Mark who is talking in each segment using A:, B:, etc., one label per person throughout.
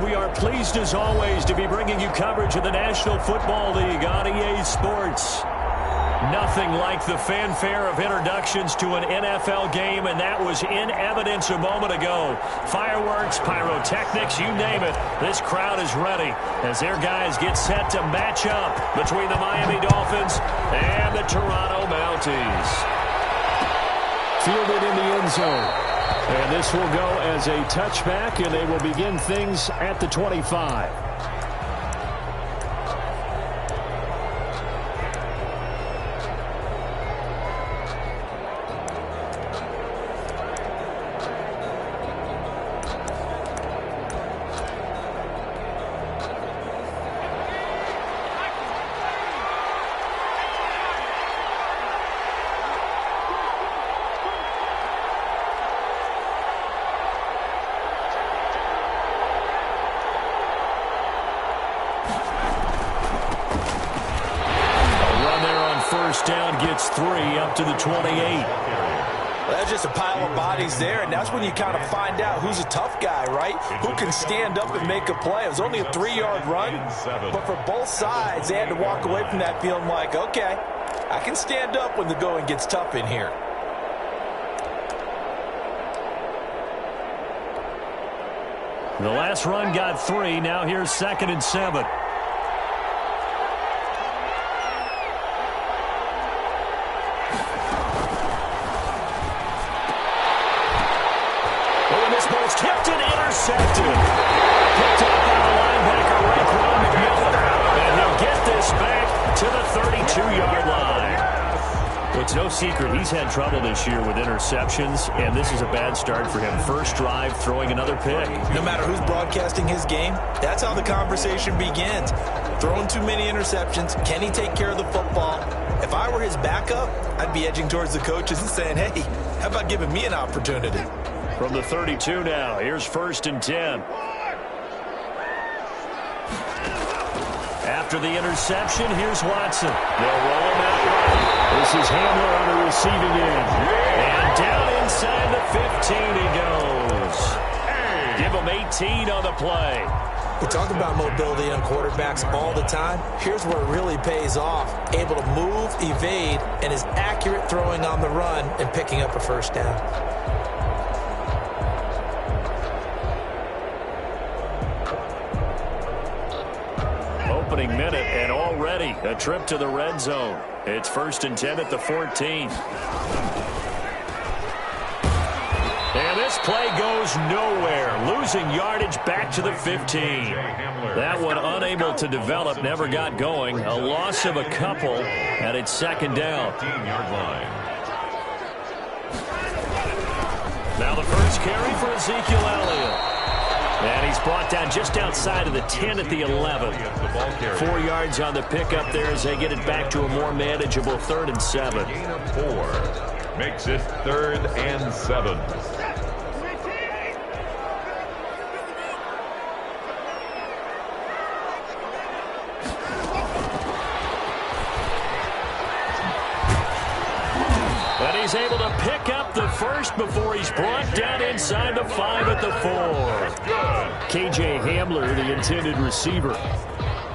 A: We are pleased as always to be bringing you coverage of the National Football League on EA Sports. Nothing like the fanfare of introductions to an NFL game, and that was in evidence a moment ago. Fireworks, pyrotechnics, you name it. This crowd is ready as their guys get set to match up between the Miami Dolphins and the Toronto Mounties. Fielded in the end zone. And this will go as a touchback, and they will begin things at the 25. Down gets 3 up to the 28.
B: Well, that's just a pile of bodies there, and that's when you kind of find out who's a tough guy, right? Who can stand up and make a play. It was only a 3-yard run, but for both sides, they had to walk away from that feeling like, okay, I can stand up when the going gets tough in here.
A: The last run got 3. Now here's 2nd and 7. Tipped and intercepted. Picked up by the linebacker, Raekwon McMillan. And he'll get this back to the 32-yard line. Well, it's no secret he's had trouble this year with interceptions, and this is a bad start for him. First drive, throwing another pick.
B: No matter who's broadcasting his game, that's how the conversation begins. Throwing too many interceptions. Can he take care of the football? If I were his backup, I'd be edging towards the coaches and saying, hey, how about giving me an opportunity?
A: From the 32 now, here's 1st and 10. After the interception, here's Watson. They'll roll him out right. This is Hamler on the receiving end. And down inside the 15 he goes. Give him 18 on the play.
B: We talk about mobility on quarterbacks all the time. Here's where it really pays off. Able to move, evade, and is accurate throwing on the run and picking up a first down.
A: Opening minute, and already a trip to the red zone. It's 1st and 10 at the 14. And this play goes nowhere. Losing yardage back to the 15. That one unable to develop, never got going. A loss of a couple, and it's 2nd down. Now the first carry for Ezekiel Elliott. And he's brought down just outside of the 10 at the 11. 4 yards on the pickup there as they get it back to a more manageable 3rd and 7.
C: Gain of 4 makes it 3rd and 7.
A: And he's able to pick up the first before he's brought down inside the 5 at the 4. K.J. Hamler, the intended receiver.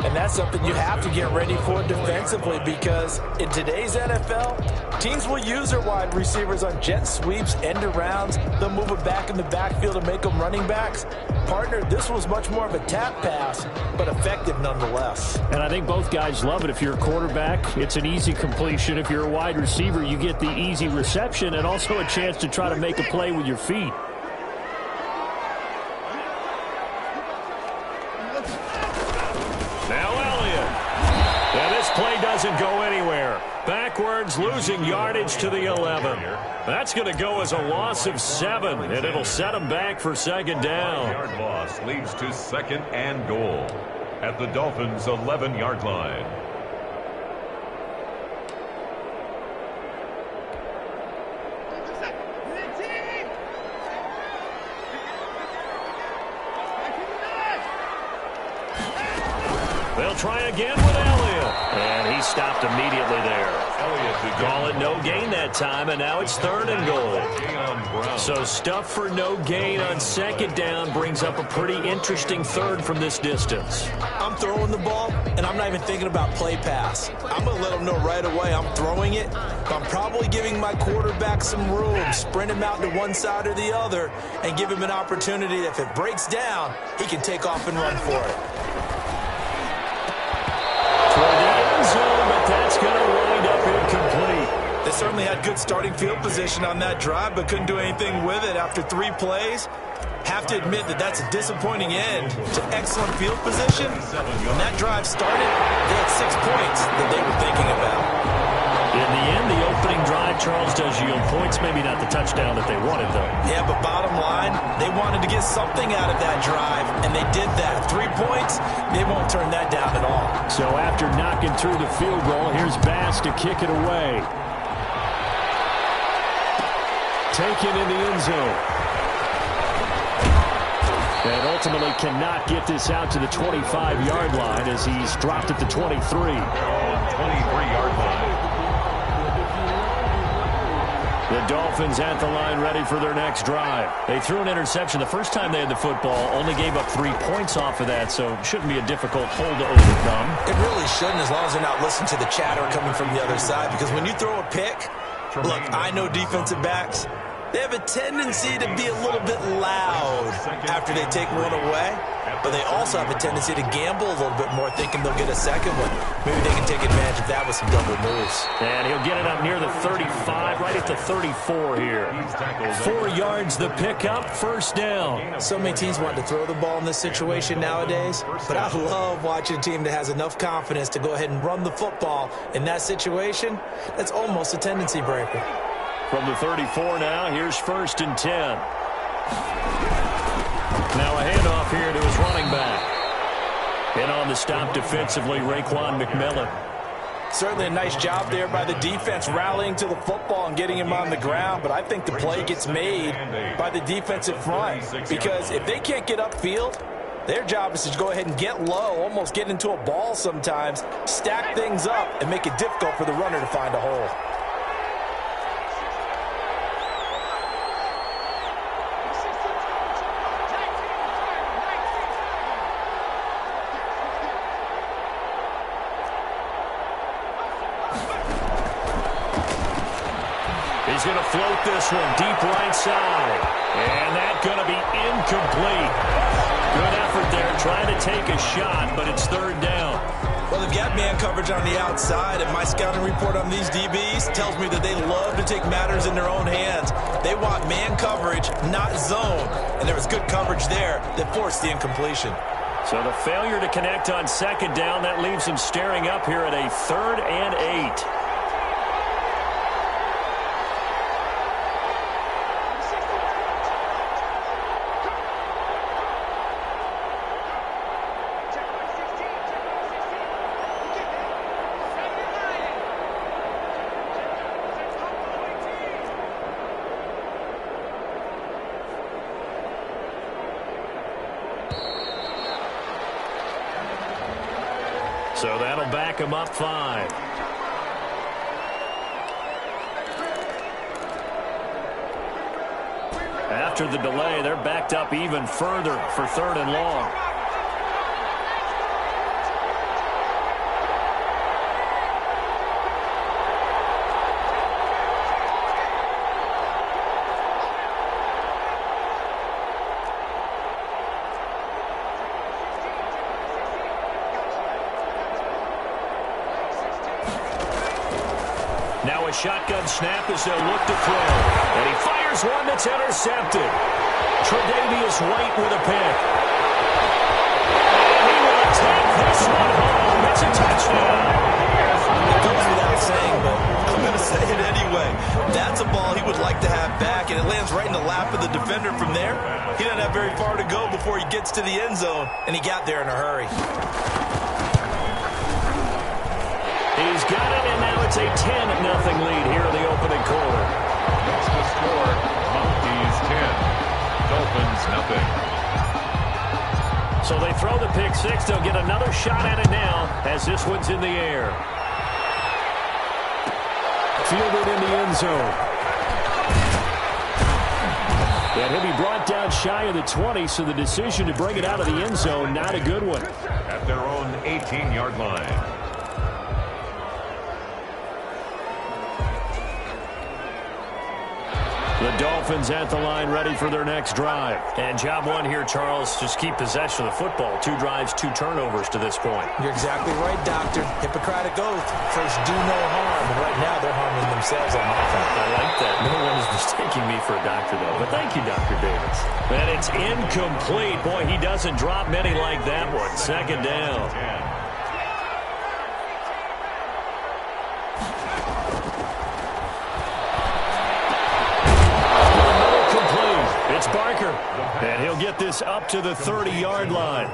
B: And that's something you have to get ready for defensively, because in today's NFL, teams will use their wide receivers on jet sweeps, end arounds. They'll move it back in the backfield and make them running backs. Partner, this was much more of a tap pass, but effective nonetheless.
A: And I think both guys love it. If you're a quarterback, it's an easy completion. If you're a wide receiver, you get the easy reception and also a chance to try to make a play with your feet. Play doesn't go anywhere. Backwards, losing yardage to the 11. That's going to go as a loss of 7, and it'll set them back for 2nd down.
C: 1-yard loss leads to 2nd and goal at the Dolphins' 11-yard line.
A: They'll try again with Elliott. And he stopped immediately there. Call it no gain that time, and now it's 3rd and goal. So stuff for no gain on 2nd down brings up a pretty interesting 3rd from this distance.
B: I'm throwing the ball, and I'm not even thinking about play pass. I'm going to let them know right away I'm throwing it, but I'm probably giving my quarterback some room, sprint him out to one side or the other, and give him an opportunity that if it breaks down, he can take off and run for it.
A: Toward the end zone, but that's going to wind up incomplete.
B: They certainly had good starting field position on that drive, but couldn't do anything with it after 3 plays. Have to admit that that's a disappointing end to excellent field position. When that drive started, they had 6 points that they were thinking about.
A: In the end, the opening drive, Charles, does yield points. Maybe not the touchdown that they wanted, though.
B: Yeah, but bottom line, they wanted to get something out of that drive, and they did that. 3 points, they won't turn that down at all.
A: So after knocking through the field goal, here's Bass to kick it away. Taken in the end zone. And ultimately cannot get this out to the 25-yard line as he's dropped at the 23.
C: 23-yard line.
A: The Dolphins at the line ready for their next drive. They threw an interception the first time they had the football, only gave up 3 points off of that, so it shouldn't be a difficult hole to overcome.
B: It really shouldn't, as long as they're not listening to the chatter coming from the other side, because when you throw a pick, look, I know defensive backs, they have a tendency to be a little bit loud after they take one away, but they also have a tendency to gamble a little bit more, thinking they'll get a second one. Maybe they can take advantage of that with some double moves.
A: And he'll get it up near the 35, right at the 34 here. 4 yards the pickup, 1st down.
B: So many teams want to throw the ball in this situation nowadays, but I love watching a team that has enough confidence to go ahead and run the football in that situation. That's almost a tendency breaker.
A: From the 34 now, here's 1st and 10. Now a handoff here to his running back. And on the stop defensively, Raekwon McMillan.
B: Certainly a nice job there by the defense rallying to the football and getting him on the ground, but I think the play gets made by the defensive front, because if they can't get upfield, their job is to go ahead and get low, almost get into a ball sometimes, stack things up, and make it difficult for the runner to find a hole.
A: He's going to float this one deep right side. And that's going to be incomplete. Good effort there trying to take a shot, but it's 3rd down.
B: Well, they've got man coverage on the outside, and my scouting report on these DBs tells me that they love to take matters in their own hands. They want man coverage, not zone. And there was good coverage there that forced the incompletion.
A: So the failure to connect on 2nd down, that leaves him staring up here at a 3rd and 8. So that'll back him up 5. After the delay, they're backed up even further for 3rd and long. Now a shotgun snap as they'll look to throw. And he fires one that's intercepted. Tre'Davious White with a pick. And he will take this one home. It's a touchdown.
B: It goes without saying, but I'm going to say it anyway. That's a ball he would like to have back, and it lands right in the lap of the defender from there. He doesn't have very far to go before he gets to the end zone, and he got there in a hurry.
A: He's got it, and now it's a 10-0 lead here in the opening quarter.
C: That's the score. Monkeys 10. Dolphins nothing.
A: So they throw the pick six. They'll get another shot at it now as this one's in the air. Fielded in the end zone. And he'll be brought down shy of the 20, so the decision to bring it out of the end zone, not a good one.
C: At their own 18-yard line.
A: The Dolphins at the line, ready for their next drive.
D: And job one here, Charles, just keep possession of the football. 2 drives, 2 turnovers to this point.
B: You're exactly right, Doctor. Hippocratic oath. First, do no harm. And right now, they're harming themselves on offense.
D: I like that. No one is mistaking me for a doctor, though. But thank you, Dr. Davis.
A: And it's incomplete. Boy, he doesn't drop many like that one. Second down. It's Barker, and he'll get this up to the 30-yard line.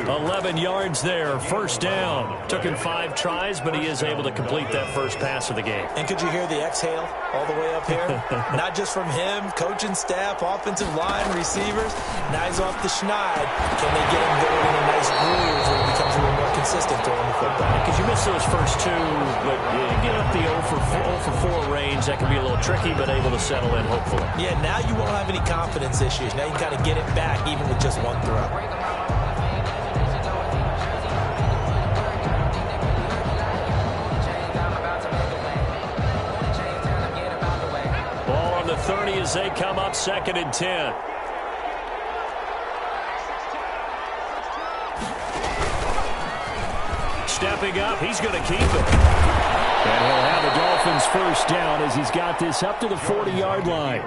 A: 11 yards there, first down. Took him 5 tries, but he is able to complete that first pass of the game.
B: And could you hear the exhale all the way up here? Not just from him, coaching staff, offensive line, receivers. Now he's off the schneid. Can they get him going in a nice groove where he becomes a little more consistent throwing the football?
A: Because you miss those first 2, but you get up the 0 for 4 range. That can be a little tricky, but able to settle in, hopefully.
B: Yeah, now you won't have any confidence issues. Now you can kind of get it back even with just 1 throw.
A: Ball on the 30 as they come up, 2nd and 10. Stepping up, he's going to keep it. And he'll have the Dolphins first down as he's got this up to the 40-yard line.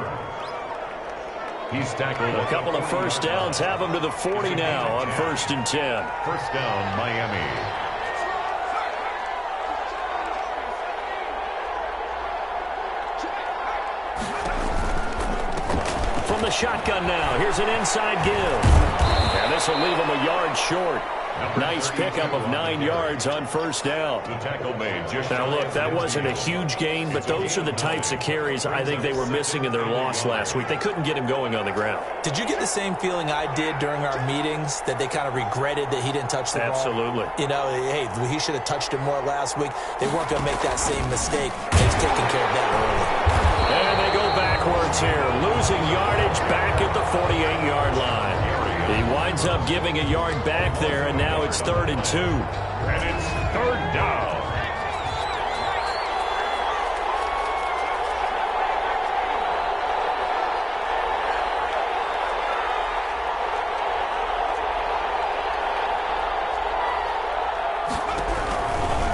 C: He's tackled.
A: A couple of first downs have him to the 40 now on 1st and 10.
C: First down, Miami.
A: From the shotgun now, here's an inside give. And this will leave him a yard short. Nice pickup of 9 yards on first down.
C: The tackle made.
A: Now, look, that wasn't a huge gain, but those are the types of carries I think they were missing in their loss last week. They couldn't get him going on the ground.
B: Did you get the same feeling I did during our meetings, that they kind of regretted that he didn't touch the ball?
A: Absolutely.
B: You know, hey, he should have touched it more last week. They weren't going to make that same mistake. They've taken care of that early.
A: And they go backwards here, losing yardage back at the 48-yard line. He winds up giving a yard back there, and now it's 3rd and 2.
C: And it's 3rd down.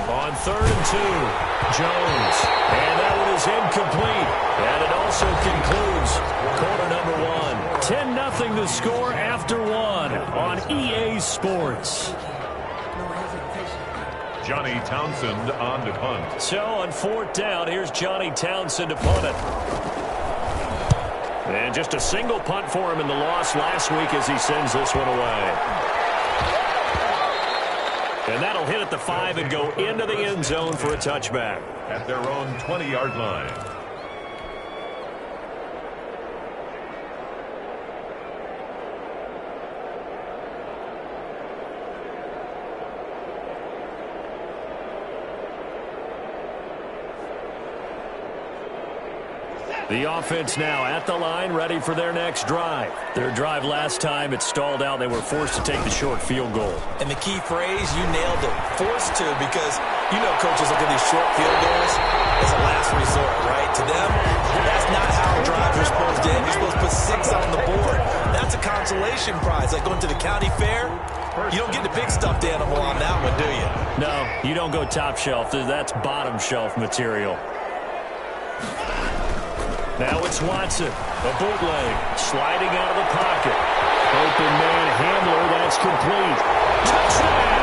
A: On 3rd and 2, Jones. And that one is incomplete. And it also concludes quarter number 1. 10-0 the score after 1 on EA Sports.
C: Johnny Townsend on to punt.
A: So on 4th down, here's Johnny Townsend to punt it. And just a single punt for him in the loss last week as he sends this one away. And that'll hit at the 5 and go into the end zone for a touchback.
C: At their own 20-yard line.
A: The offense now at the line, ready for their next drive. Their drive last time, it stalled out. They were forced to take the short field goal.
B: And the key phrase, you nailed it, forced to, because you know coaches look at these short field goals as a last resort, right? To them, that's not how drives are supposed to end. You're supposed to put 6 on the board. That's a consolation prize, like going to the county fair. You don't get the big stuffed animal on that one, do you?
A: No, you don't go top shelf. That's bottom shelf material. Now it's Watson, a bootleg, sliding out of the pocket. Open man Hamler, that's complete. Touchdown!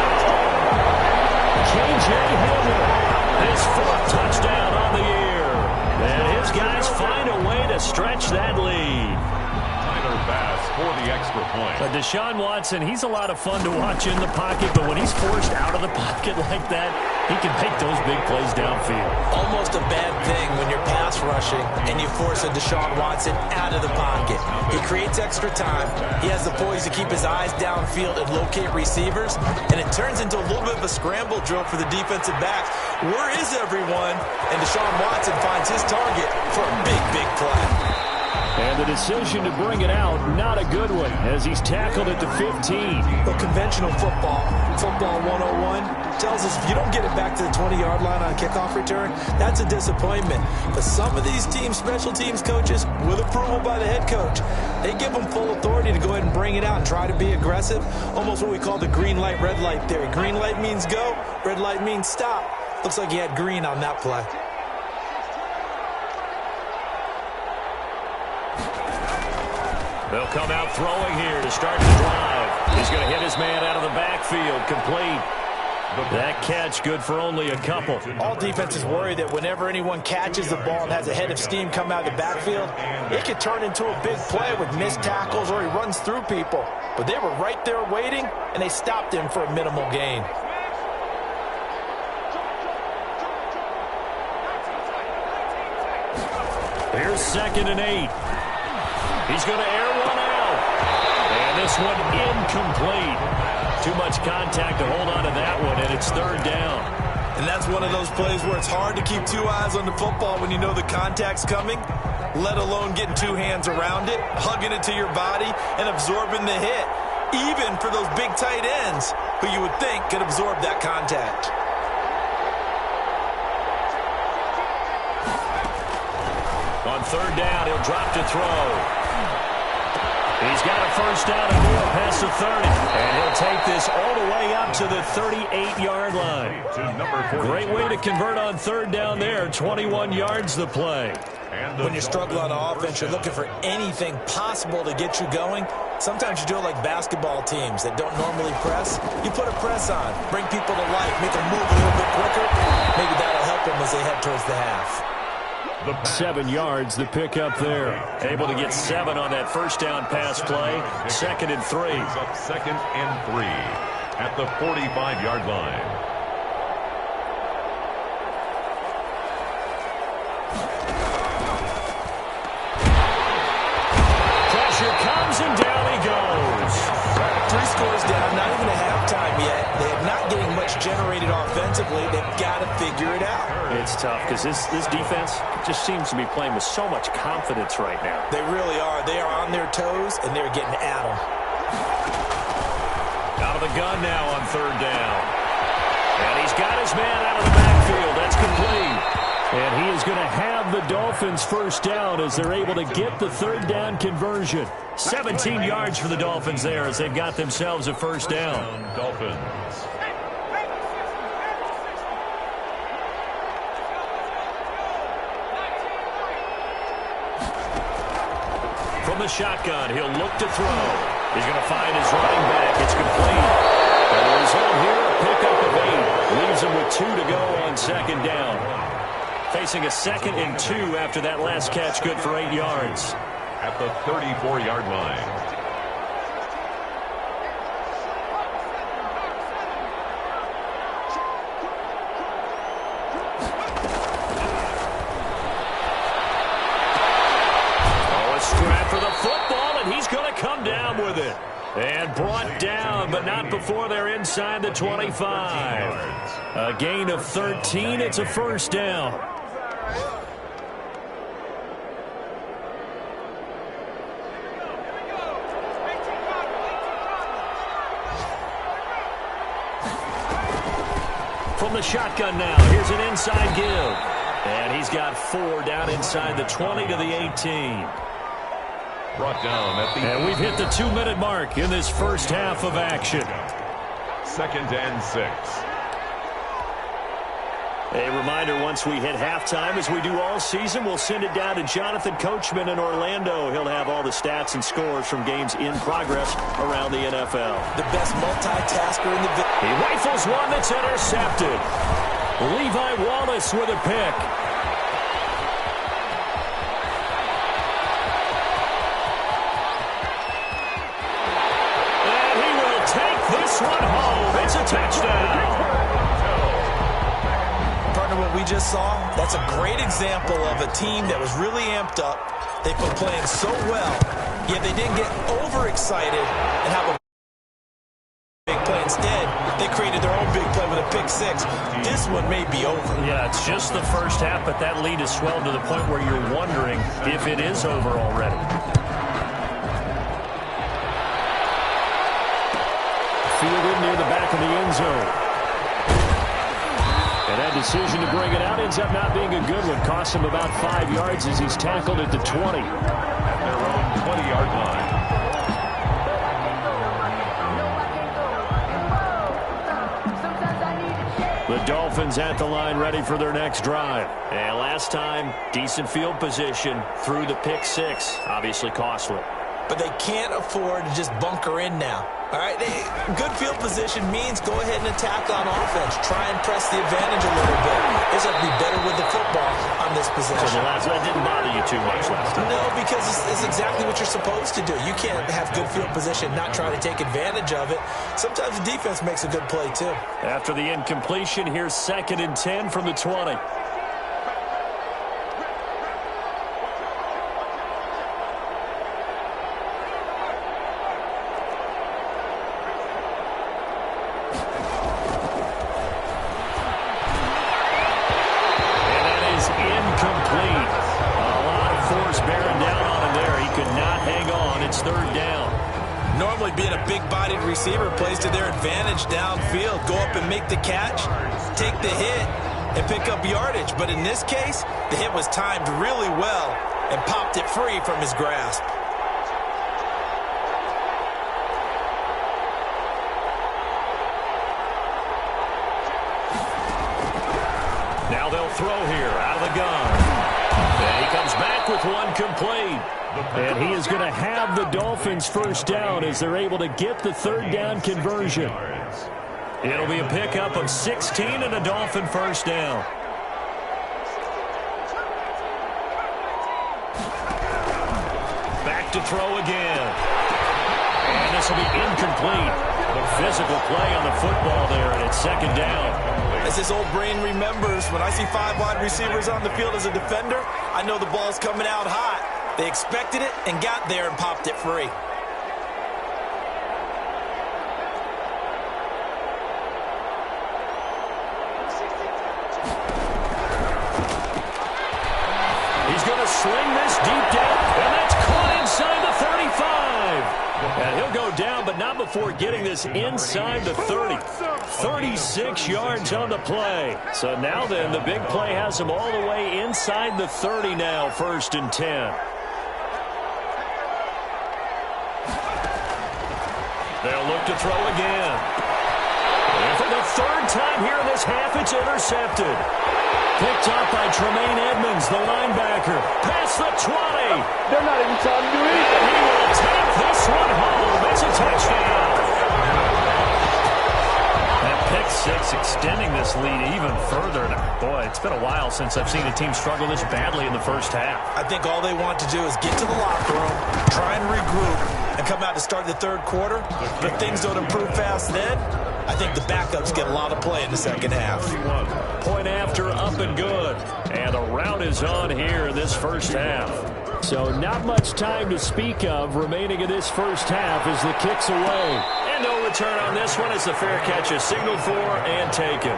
A: J.J. Hamler, his 4th touchdown on the year. And his guys find a way to stretch that lead.
C: Regular pass for the extra point.
A: But Deshaun Watson, he's a lot of fun to watch in the pocket, but when he's forced out of the pocket like that, he can make those big plays downfield.
B: Almost a bad thing when you're pass rushing and you force a Deshaun Watson out of the pocket. He creates extra time. He has the poise to keep his eyes downfield and locate receivers, and it turns into a little bit of a scramble drill for the defensive backs. Where is everyone? And Deshaun Watson finds his target for a big, big play.
A: And the decision to bring it out, not a good one, as he's tackled at the 15.
B: Well, conventional football 101, tells us if you don't get it back to the 20-yard line on a kickoff return, that's a disappointment. But some of these teams, special teams coaches, with approval by the head coach, they give them full authority to go ahead and bring it out and try to be aggressive, almost what we call the green light, red light theory. Green light means go, red light means stop. Looks like he had green on that play.
A: They'll come out throwing here to start the drive. He's going to hit his man out of the backfield, complete. That catch good for only a couple.
B: All defenses worry that whenever anyone catches the ball and has a head of steam come out of the backfield, it could turn into a big play with missed tackles or he runs through people. But they were right there waiting, and they stopped him for a minimal gain.
A: Here's 2nd and 8. He's going to air one out. And this one incomplete. Too much contact to hold on to that one, and it's 3rd down.
B: And that's one of those plays where it's hard to keep two eyes on the football when you know the contact's coming, let alone getting two hands around it, hugging it to your body, and absorbing the hit, even for those big tight ends who you would think could absorb that contact.
A: On 3rd down, he'll drop to throw. He's got a 1st down and more past the 30. And he'll take this all the way up to the 38-yard line. Great way to convert on 3rd down there. 21 yards the play.
B: When you struggle on offense, you're looking for anything possible to get you going. Sometimes you do it like basketball teams that don't normally press. You put a press on, bring people to life, make them move a little bit quicker. Maybe that'll help them as they head towards the half.
A: 7 yards, the pickup there. Able to get 7 on that 1st down pass play. 2nd and 3.
C: Up 2nd and 3 at the 45-yard line.
A: Pressure comes and down he goes.
B: 3 scores down, not even a halftime yet. They're not getting much generated offensively. They've got to figure it out.
A: It's tough because this defense just seems to be playing with so much confidence right now.
B: They really are. They are on their toes, and they're getting at them.
A: Out of the gun now on 3rd down. And he's got his man out of the backfield. That's complete. And he is going to have the Dolphins 1st down as they're able to get the 3rd down conversion. 17 yards for the Dolphins there as they've got themselves a 1st down.
C: Dolphins.
A: From the shotgun, he'll look to throw. He's going to find his running back. It's complete. And the result here, a pickup of 8. Leaves him with 2 to go on 2nd down. Facing a 2nd and 2 after that last catch, good for 8 yards.
C: At the 34-yard line.
A: Scrap for the football, and he's going to come down with it. And brought down, but not before they're inside the 25. A gain of 13. It's a 1st down. From the shotgun now, here's an inside give. And he's got 4 down inside the 20 to the 18.
C: Brought down at the
A: and we've hit the 2-minute mark in this first half of action.
C: 2nd and 6.
A: A reminder, once we hit halftime, as we do all season, we'll send it down to Jonathan Coachman in Orlando. He'll have all the stats and scores from games in progress around the NFL.
B: The best multitasker in the business.
A: He rifles one that's intercepted. Levi Wallace with a pick. this one home. It's a touchdown.
B: Partner, what we just saw, that's a great example of a team that was really amped up. They've been playing so well, yet they didn't get overexcited and have a big play. Instead, they created their own big play with a pick six. This one may be over.
A: Yeah, it's just the first half, but that lead has swelled to the point where you're wondering if it is over already. Fielded near the back of the end zone. And that decision to bring it out ends up not being a good one. Costs him about 5 yards as he's tackled at the 20.
C: At their own 20-yard line.
A: The Dolphins at the line ready for their next drive. And last time, decent field position through the pick six. Obviously costly.
B: But they can't afford to just bunker in now. All right, good field position means go ahead and attack on offense. Try and press the advantage a little bit. They just have to be better with the football on this possession.
A: So that didn't bother you too much last time?
B: No, because it's exactly what you're supposed to do. You can't have good field position, not try to take advantage of it. Sometimes the defense makes a good play, too.
A: After the incompletion, here's 2nd and 10 from the 20.
B: Normally being a big-bodied receiver plays to their advantage downfield. Go up and make the catch, take the hit, and pick up yardage. But in this case, the hit was timed really well and popped it free from his grasp.
A: Now they'll throw here out of the gun. And he comes back with one complete. And he is going to have the Dolphins first down as they're able to get the 3rd down conversion. It'll be a pickup of 16 and a Dolphin first down. Back to throw again. And this will be incomplete. The physical play on the football there, and it's 2nd down.
B: As his old brain remembers, when I see 5 wide receivers on the field as a defender, I know the ball's coming out hot. They expected it and got there and popped it free.
A: He's going to sling this deep down, and that's caught inside the 35. And he'll go down, but not before getting this inside the 30. 36 yards on the play. So now then, the big play has him all the way inside the 30 now, 1st and 10. They'll look to throw again. And for the 3rd time here in this half, it's intercepted. Picked up by Tremaine Edmonds, the linebacker. Past the 20.
E: They're not even trying to do anything.
A: And he will take this one home. It's a touchdown. That pick six extending this lead even further. Boy, it's been a while since I've seen a team struggle this badly in the first half.
B: I think all they want to do is get to the locker room, try and regroup, and come out to start the 3rd quarter. If things don't improve fast then, I think the backups get a lot of play in the 2nd half.
A: Point after, up and good. And the route is on here in this first half. So not much time to speak of remaining in this first half as the kick's away. And no return on this one as the fair catch is signaled for and taken.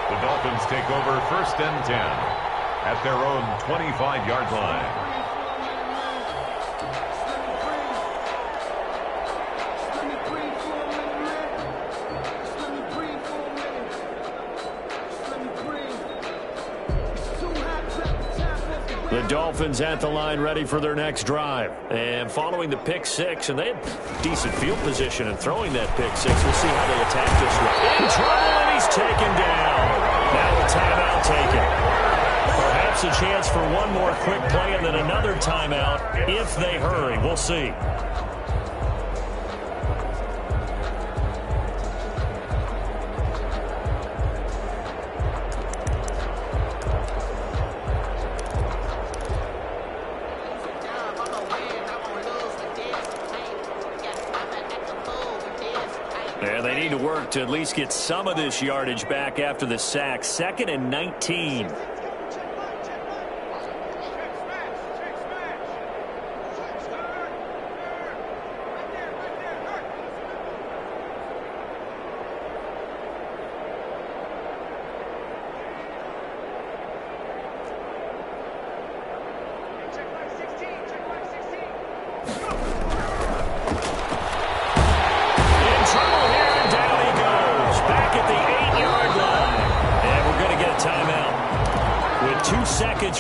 C: The Dolphins take over 1st and 10 at their own 25-yard line.
A: The Dolphins at the line ready for their next drive. And following the pick six, and they had decent field position in throwing that pick six. We'll see how they attack this one. In trouble, and he's taken down. Now a timeout taken. Perhaps a chance for one more quick play and then another timeout if they hurry. We'll see. And they need to work to at least get some of this yardage back after the sack. 2nd and 19.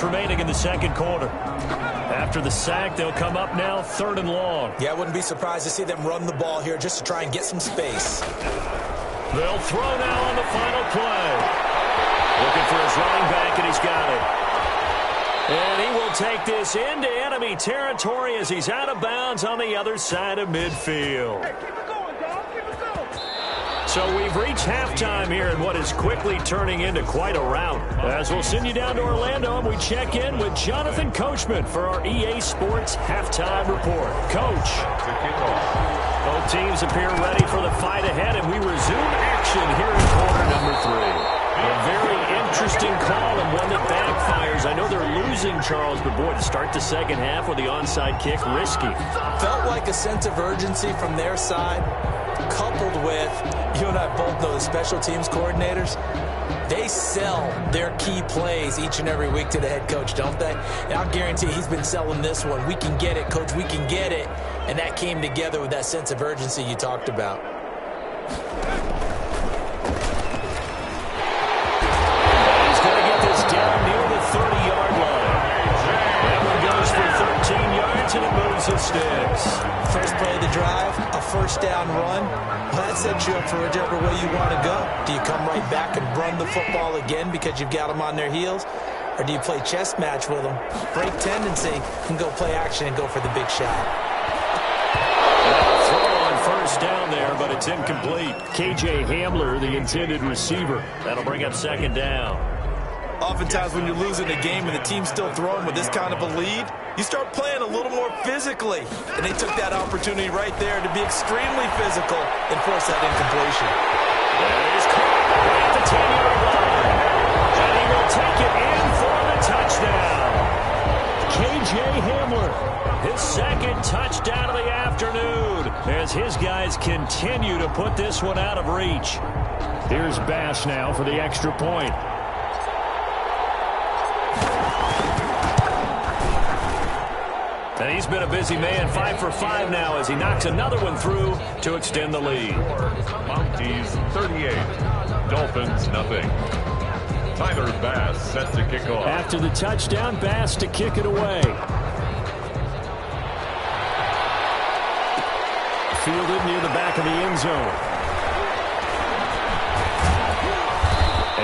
A: Remaining in the second quarter. After the sack, they'll come up now 3rd and long.
B: Yeah, I wouldn't be surprised to see them run the ball here just to try and get some space.
A: They'll throw now on the final play. Looking for his running back, and he's got it. And he will take this into enemy territory as he's out of bounds on the other side of midfield.
E: Hey, keep it going, dog. Keep it going.
A: So we've reached halftime here in what is quickly turning into quite a rout. As we'll send you down to Orlando, and we check in with Jonathan Coachman for our EA Sports Halftime Report. Coach, both teams appear ready for the fight ahead, and we resume action here in quarter number 3. A very interesting call and one that backfires. I know they're losing, Charles, but boy, to start the second half with the onside kick, risky.
B: Felt like a sense of urgency from their side, coupled with, you and I both know the special teams coordinators, they sell their key plays each and every week to the head coach, don't they? And I'll guarantee he's been selling this one. We can get it, coach, we can get it. And that came together with that sense of urgency you talked about.
A: He's going to get this down near the 30-yard line. That one goes for 13 yards, and it moves the sticks.
B: First play of the drive, a first down run. Well, that sets you up for whichever way you want to go. Do you come right back and run the football again because you've got them on their heels? Or do you play chess match with them, break tendency, and go play action and go for the big shot?
A: Throw on first down there, but it's incomplete. KJ Hamler, the intended receiver. That'll bring up 2nd down.
B: Oftentimes when you're losing a game and the team's still throwing with this kind of a lead, you start playing a little more physically. And they took that opportunity right there to be extremely physical and force that incompletion.
A: That is caught right at the 10-yard line. And he will take it in for the touchdown. KJ Hamler, his 2nd touchdown of the afternoon, as his guys continue to put this one out of reach. Here's Bass now for the extra point. And he's been a busy man, 5 for 5 now as he knocks another one through to extend the lead.
C: Monkeys 38, Dolphins nothing. Tyler Bass set to kick off.
A: After the touchdown, Bass to kick it away. Fielded near the back of the end zone.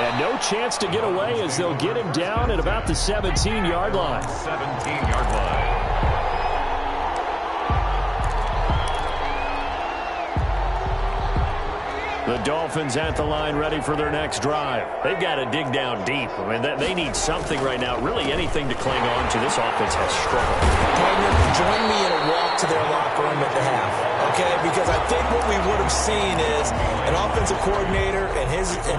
A: And no chance to get away as they'll get him down at about the 17-yard line.
C: 17-yard line.
A: The Dolphins at the line ready for their next drive. They've got to dig down deep. I mean, they need something right now, really anything to cling on to. This offense has struggled.
B: Partner, join me in a walk to their locker room at the half, okay? Because I think what we would have seen is an offensive coordinator and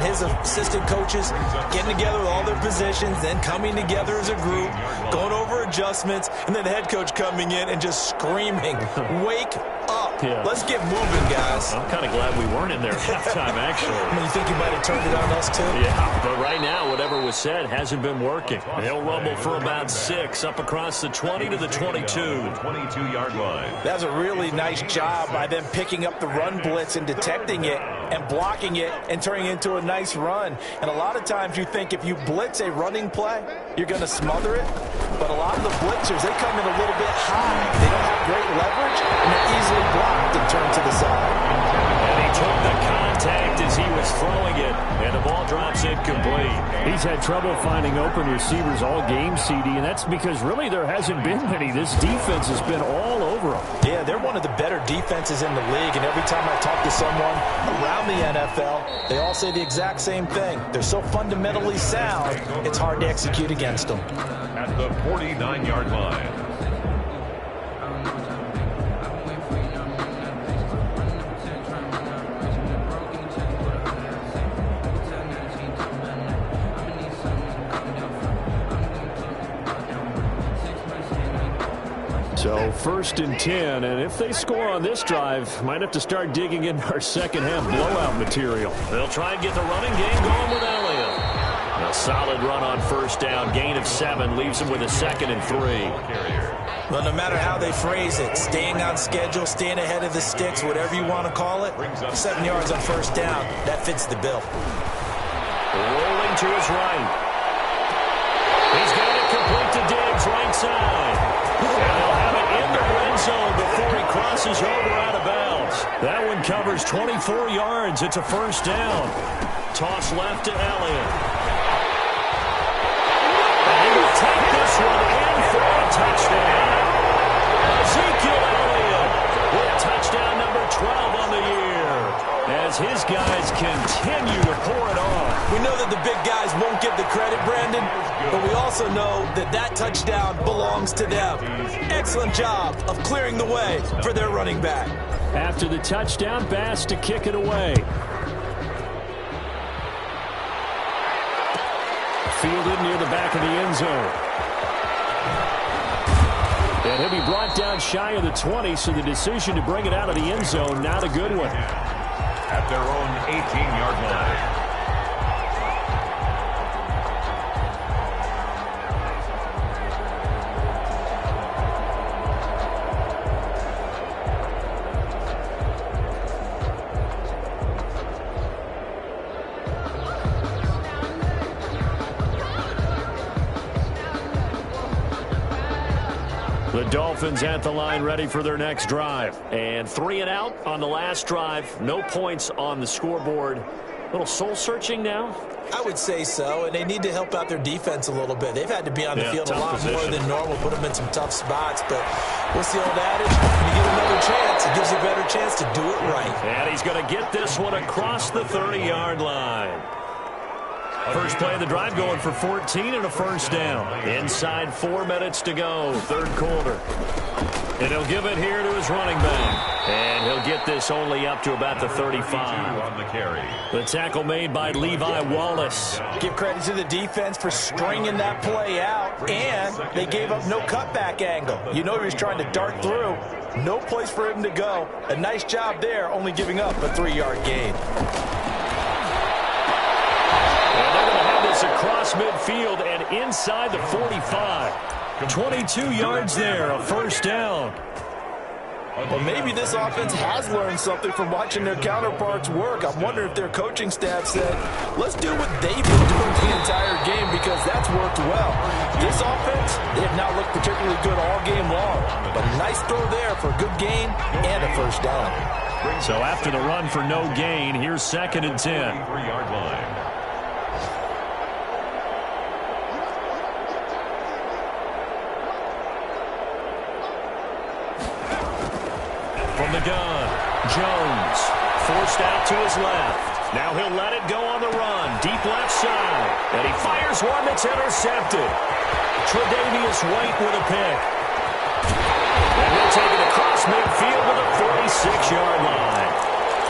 B: his assistant coaches getting together with all their positions, then coming together as a group, going over adjustments, and then the head coach coming in and just screaming, wake up.
A: Yeah.
B: Let's get moving, guys.
A: I'm kind of glad we weren't in there at halftime, actually.
B: I mean, you think you might have turned it on us, too?
A: Yeah, but right now, whatever was said hasn't been working. They'll rumble for about 6 up across the 20 to the 22.
C: 22-yard line.
B: That's a really nice job by them picking up the run blitz and detecting it and blocking it and turning it into a nice run. And a lot of times you think if you blitz a running play, you're going to smother it. But a lot of the blitzers, they come in a little bit high. They don't have great leverage, and they're easily blocked and turned to the side.
A: And he took the contact as he was throwing it, and the ball drops incomplete. He's had trouble finding open receivers all game, CD, and that's because really there hasn't been many. This defense has been all over them.
B: Yeah, they're one of the better defenses in the league, and every time I talk to someone around the NFL, they all say the exact same thing. They're so fundamentally sound, it's hard to execute against them.
C: At the 49-yard line.
A: So 1st and 10, and if they score on this drive, might have to start digging in our second half blowout material.
D: They'll try and get the running game going with Elliott. A solid run on 1st down, gain of 7, leaves him with a 2nd and 3.
B: Well, no matter how they phrase it, staying on schedule, staying ahead of the sticks, whatever you want to call it, 7 yards on 1st down, that fits the bill.
D: Rolling to his right. He's got it complete to Diggs, right side. And they'll have it in the red zone before he crosses over out of bounds. That one covers 24 yards. It's a 1st down. Toss left to Elliott. And he will take this one in for a touchdown. Ezekiel Elliott with touchdown number 12 on the year, as his guys continue to pour it on.
B: We know that the big guys won't get the credit, Brandon, but we also know that that touchdown belongs to them. Excellent job of clearing the way for their running back.
A: After the touchdown, Bass to kick it away. Fielded near the back of the end zone. And he'll be brought down shy of the 20, so the decision to bring it out of the end zone, not a good one.
C: At their own 18-yard line.
A: The Dolphins at the line, ready for their next drive.
D: And 3 and out on the last drive. No points on the scoreboard. A little soul-searching now?
B: I would say so, and they need to help out their defense a little bit. They've had to be on the field a lot more than normal, put them in some tough spots. But what's the old adage? When you get another chance, it gives you a better chance to do it right.
A: And he's going to get this one across the 30-yard line. First play of the drive going for 14 and a 1st down. Inside 4 minutes to go, 3rd quarter. And he'll give it here to his running back. And he'll get this only up to about the 35.
C: On the carry.
A: The tackle made by Levi Wallace.
B: Give credit to the defense for stringing that play out, and they gave up no cutback angle. You know he was trying to dart through. No place for him to go. A nice job there, only giving up a 3-yard gain.
A: Across midfield and inside the 45. 22 yards there, a 1st down.
B: Well, maybe this offense has learned something from watching their counterparts work. I'm wondering if their coaching staff said, let's do what they've been doing the entire game, because that's worked well. This offense, they have not looked particularly good all game long, but a nice throw there for a good gain and a 1st down.
A: So after the run for no gain, here's 2nd and 10.
C: 3-yard line.
A: From the gun, Jones forced out to his left. Now he'll let it go on the run, deep left side. And he fires one that's intercepted. Tre'Davious White with a pick. And he'll take it across midfield to the 46-yard line.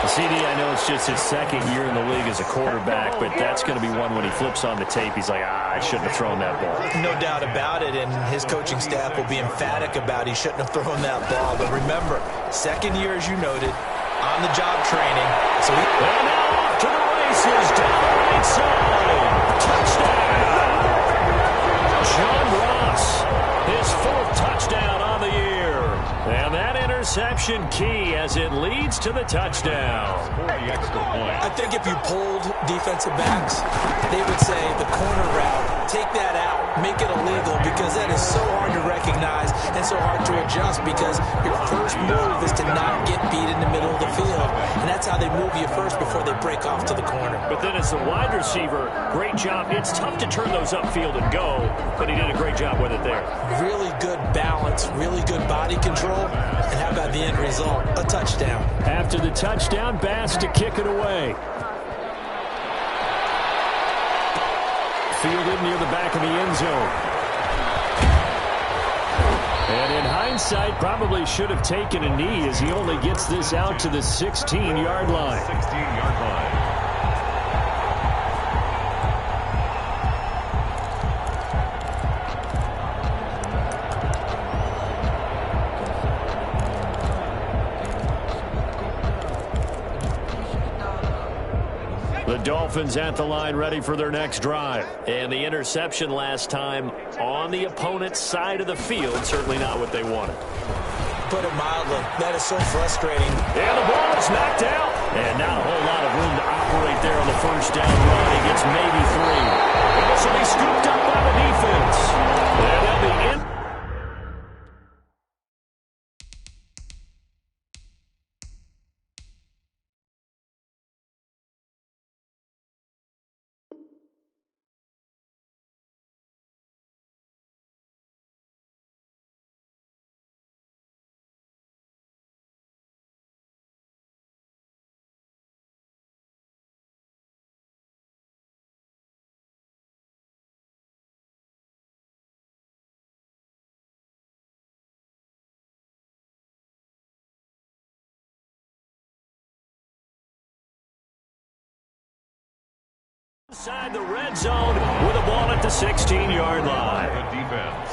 A: CD, I know it's just his 2nd year in the league as a quarterback, but that's going to be one when he flips on the tape. He's like, I shouldn't have thrown that ball.
B: No doubt about it, and his coaching staff will be emphatic about he shouldn't have thrown that ball. But remember, 2nd year, as you noted, on-the-job training. So
A: and now off to the races, down the right side. Touchdown! John Ross, his 4th touchdown on the year. And that interception key as it leads to the touchdown.
B: I think if you polled defensive backs, they would say the corner route, take that out, make it illegal, because that is so hard to recognize and so hard to adjust, because your first move is to not get beat in the middle of the field. And that's how they move you first before they break off to the corner.
A: But then as the wide receiver, great job. It's tough to turn those upfield and go, but he did a great job with it there.
B: Really good balance, really good body control, and how about the end result? A touchdown.
A: After the touchdown, Bass to kick it away. Fielded near the back of the end zone. And in hindsight, probably should have taken a knee as he only gets this out to the 16-yard line.
C: 16-yard line.
A: The Dolphins at the line ready for their next drive. And the interception last time on the opponent's side of the field. Certainly not what they wanted.
B: Put it mildly, that is so frustrating.
A: And the ball is knocked out. And not a whole lot of room to operate there on the first down run. He gets maybe 3. And this will be scooped up by the defense. And they'll be in. Inside the red zone with a ball at the 16-yard line.
C: The defense.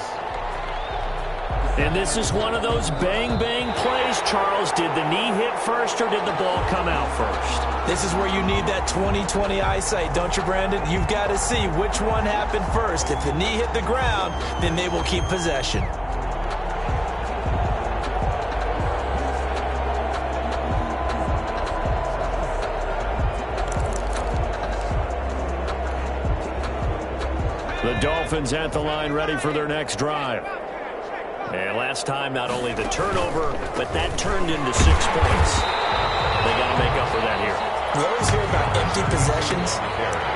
A: And this is one of those bang-bang plays, Charles. Did the knee hit first or did the ball come out first?
B: This is where you need that 20/20 eyesight, don't you, Brandon? You've got to see which one happened first. If the knee hit the ground, then they will keep possession.
A: The Dolphins at the line ready for their next drive. And last time, not only the turnover, but that turned into 6 points. They got to make up for that here.
B: We always hear about empty possessions,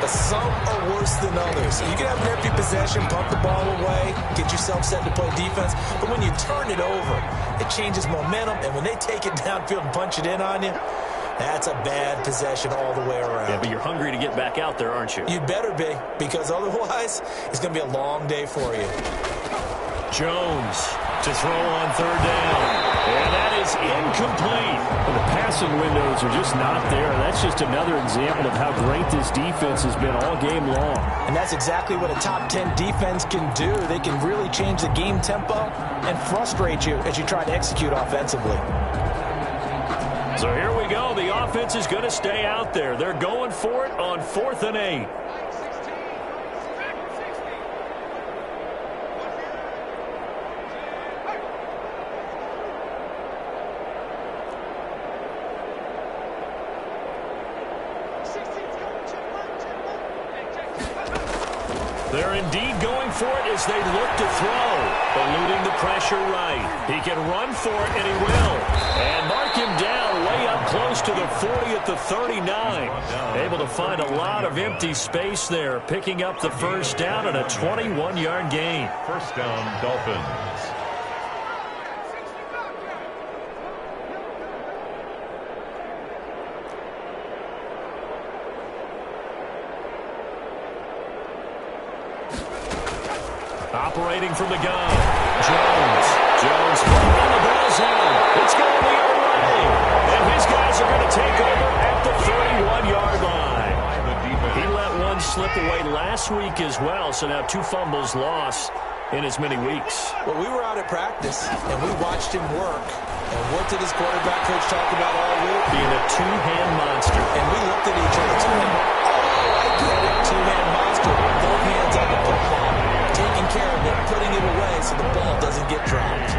B: but some are worse than others. You can have an empty possession, pump the ball away, get yourself set to play defense, but when you turn it over, it changes momentum, and when they take it downfield and punch it in on you, that's a bad possession all the way around.
A: Yeah, but you're hungry to get back out there, aren't you?
B: You'd better be, because otherwise, it's going to be a long day for you.
A: Jones to throw on third down. And that is incomplete.
D: The passing windows are just not there. That's just another example of how great this defense has been all game long.
B: And that's exactly what a top 10 defense can do. They can really change the game tempo and frustrate you as you try to execute offensively.
A: So here we go. The offense is going to stay out there. They're going for it on 4th and 8. They're indeed going for it as they look to throw. Eluding the pressure right. He can run for it, and he will. And mark him down way up close to the 40 at the 39. Able to find a lot of empty space there, picking up the first down and a 21-yard gain.
C: First down, Dolphins.
A: Operating from the gun. Jones in the ball zone. It's going the other way. And his guys are going to take over at the 31-yard line. He let one slip away last week as well, so now 2 fumbles lost in as many weeks.
B: Well, we were out at practice, and we watched him work. And what did his quarterback coach talk about all week?
A: Being a two-hand monster.
B: And we looked at each other. I get it. Two-hand monster. Both hands on the football. Taking care of it, putting it away so the ball doesn't get dropped.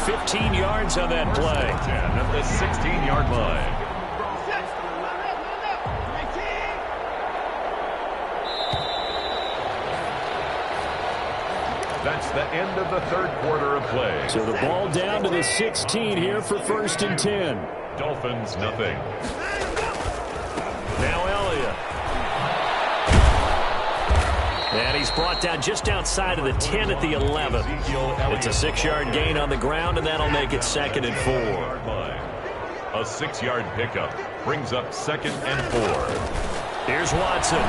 A: 15 yards on that play.
C: At the 16-yard line. That's the end of the third quarter of play.
D: So the ball down to the 16 here for 1st and 10.
C: Dolphins, nothing.
A: Now Elliott. And he's brought down just outside of the 10 at the 11. It's a 6-yard gain on the ground, and that'll make it 2nd and 4.
C: A 6-yard pickup brings up 2nd and 4.
A: Here's Watson.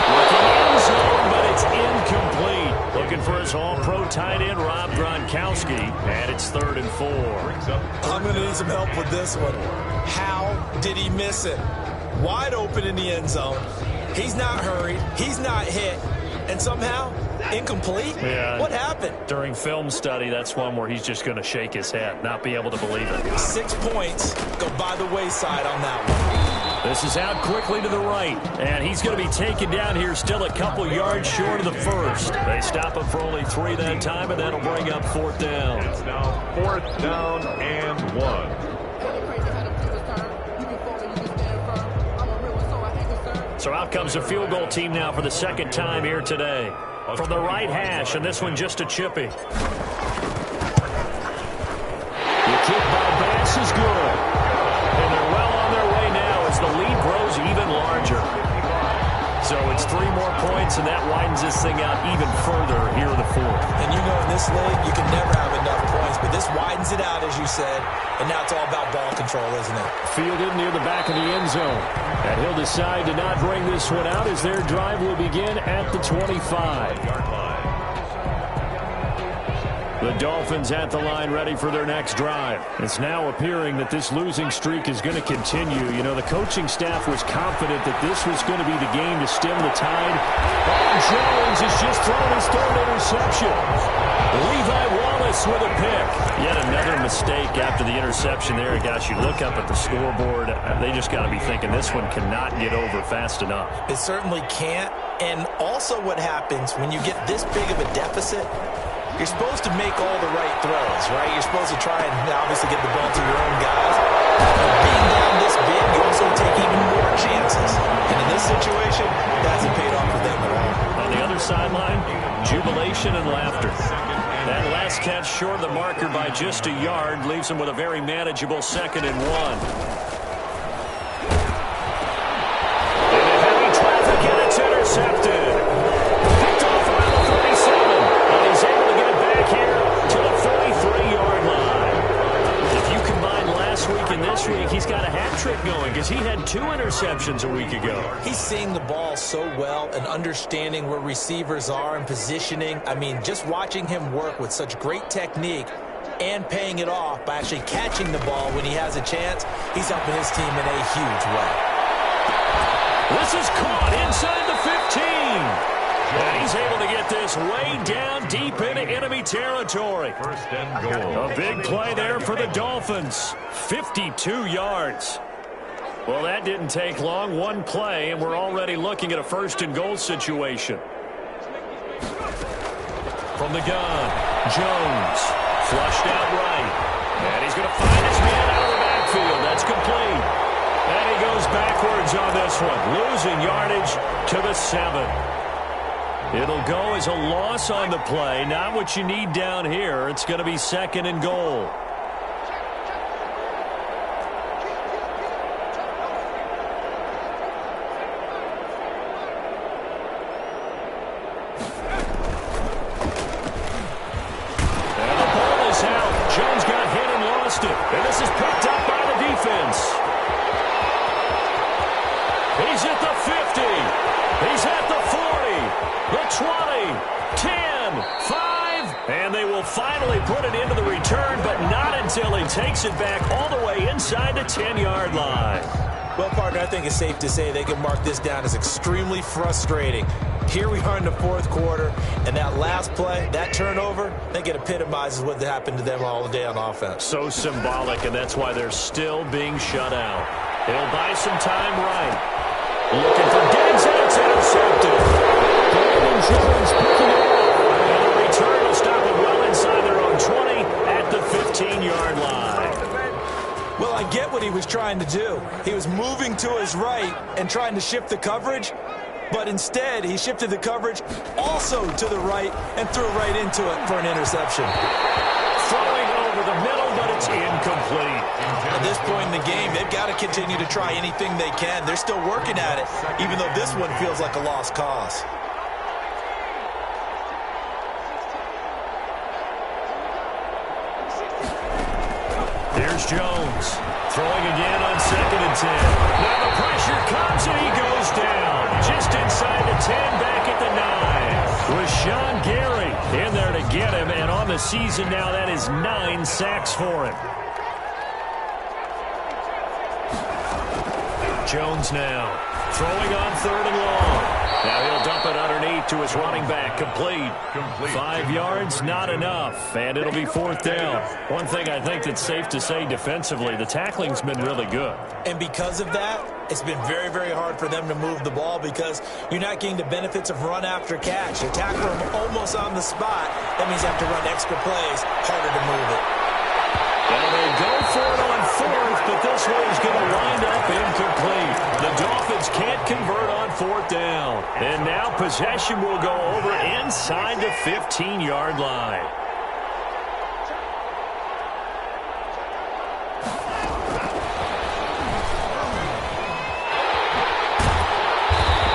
A: Looking end zone, but it's incomplete. Looking for his all-pro tight end, Rob Gronkowski. And it's 3rd and 4.
B: I'm going to need some help with this one. How did he miss it? Wide open in the end zone. He's not hurried. He's not hit. And somehow, incomplete?
A: Yeah.
B: What happened?
A: During film study, that's one where he's just going to shake his head, not be able to believe it.
B: 6 points go by the wayside on that one.
A: This is out quickly to the right, and he's going to be taken down here still a couple yards short of the first. They stop him for only 3 that time, and that'll bring up 4th down.
C: It's now 4th down and 1.
A: So out comes a field goal team now for the 2nd time here today. From the right hash, and this one just a chippy. The kick by Bass is good. And they're well on their way now as the lead grows even larger. So it's 3 more points, and that widens this thing out even further here in the 4th.
B: And you know in this league, you can never have enough points, but this widens it out, as you said, and now it's all about ball control, isn't it?
A: Fielded near the back of the end zone. And he'll decide to not bring this one out as their drive will begin at the 25-yard line. The Dolphins at the line ready for their next drive. It's now appearing that this losing streak is going to continue. You know, the coaching staff was confident that this was going to be the game to stem the tide. And Jones has just thrown his 3rd interception. Levi Wallace with a pick. Yet another mistake after the interception there. Gosh, you look up at the scoreboard, they just got to be thinking this one cannot get over fast enough.
B: It certainly can't. And also what happens when you get this big of a deficit, you're supposed to make all the right throws, right? You're supposed to try and obviously get the ball to your own guys. But being down this big, you also take even more chances. And in this situation, it hasn't paid off for them at all.
A: On the other sideline, jubilation and laughter. That last catch short of the marker by just a yard leaves him with a very manageable 2nd and 1. And a heavy traffic, and it's intercepted. Picked off around the 47. And he's able to get back here to the 43-yard line. If you combine last week and this week, he's got a hat trick going because he had 2 interceptions a week ago.
B: He's seeing the ball so well and understanding where receivers are and positioning. I mean, just watching him work with such great technique and paying it off by actually catching the ball when he has a chance, he's helping his team in a huge way.
A: This is caught inside the 15. And he's able to get this way down deep into enemy territory.
C: 1st and goal.
A: A big play there for the Dolphins. 52 yards. Well, that didn't take long. 1 play, and we're already looking at a 1st and goal situation. From the gun, Jones. Flushed out right. And he's going to find his man out of the backfield. That's complete. And he goes backwards on this one. Losing yardage to the 7. It'll go as a loss on the play. Not what you need down here. It's going to be 2nd and goal. And the ball is out. Jones got hit and lost it. And this is picked up by the defense. He's at the 50. He's at the 40. The 20, 10, 5, and they will finally put it into the return, but not until he takes it back all the way inside the 10-yard line.
B: Well, partner, I think it's safe to say they can mark this down as extremely frustrating. Here we are in the 4th quarter, and that last play, that turnover, I think it epitomizes what happened to them all day on offense.
A: So symbolic, and that's why they're still being shut out. They'll buy some time right. Looking for Diggs, and it's intercepted. Jones picking it up. And the return will stop it well inside their own 20 at the 15-yard line.
B: Well, I get what he was trying to do. He was moving to his right and trying to shift the coverage, but instead he shifted the coverage also to the right and threw right into it for an interception.
A: Throwing over the middle, but it's incomplete.
B: At this point in the game, they've got to continue to try anything they can. They're still working at it, even though this one feels like a lost cause.
A: Here's Jones. Throwing again on 2nd and 10. Now the pressure comes and he goes down. Just inside the 10, back at the 9. With Sean Gary in there to get him. And on the season now, that is 9 sacks for him. Jones now. Throwing on 3rd and long. Now he'll dump it underneath to his running back. Complete. 5 yards, not enough. And it'll be 4th down. One thing I think that's safe to say defensively, the tackling's been really good.
B: And because of that, it's been very, very hard for them to move the ball because you're not getting the benefits of run after catch. You tackle them almost on the spot. That means you have to run extra plays, harder to move it.
A: Well, they go for it on 4th, but this one's going to wind up incomplete. The Dolphins can't convert on 4th down. And now possession will go over inside the 15-yard line.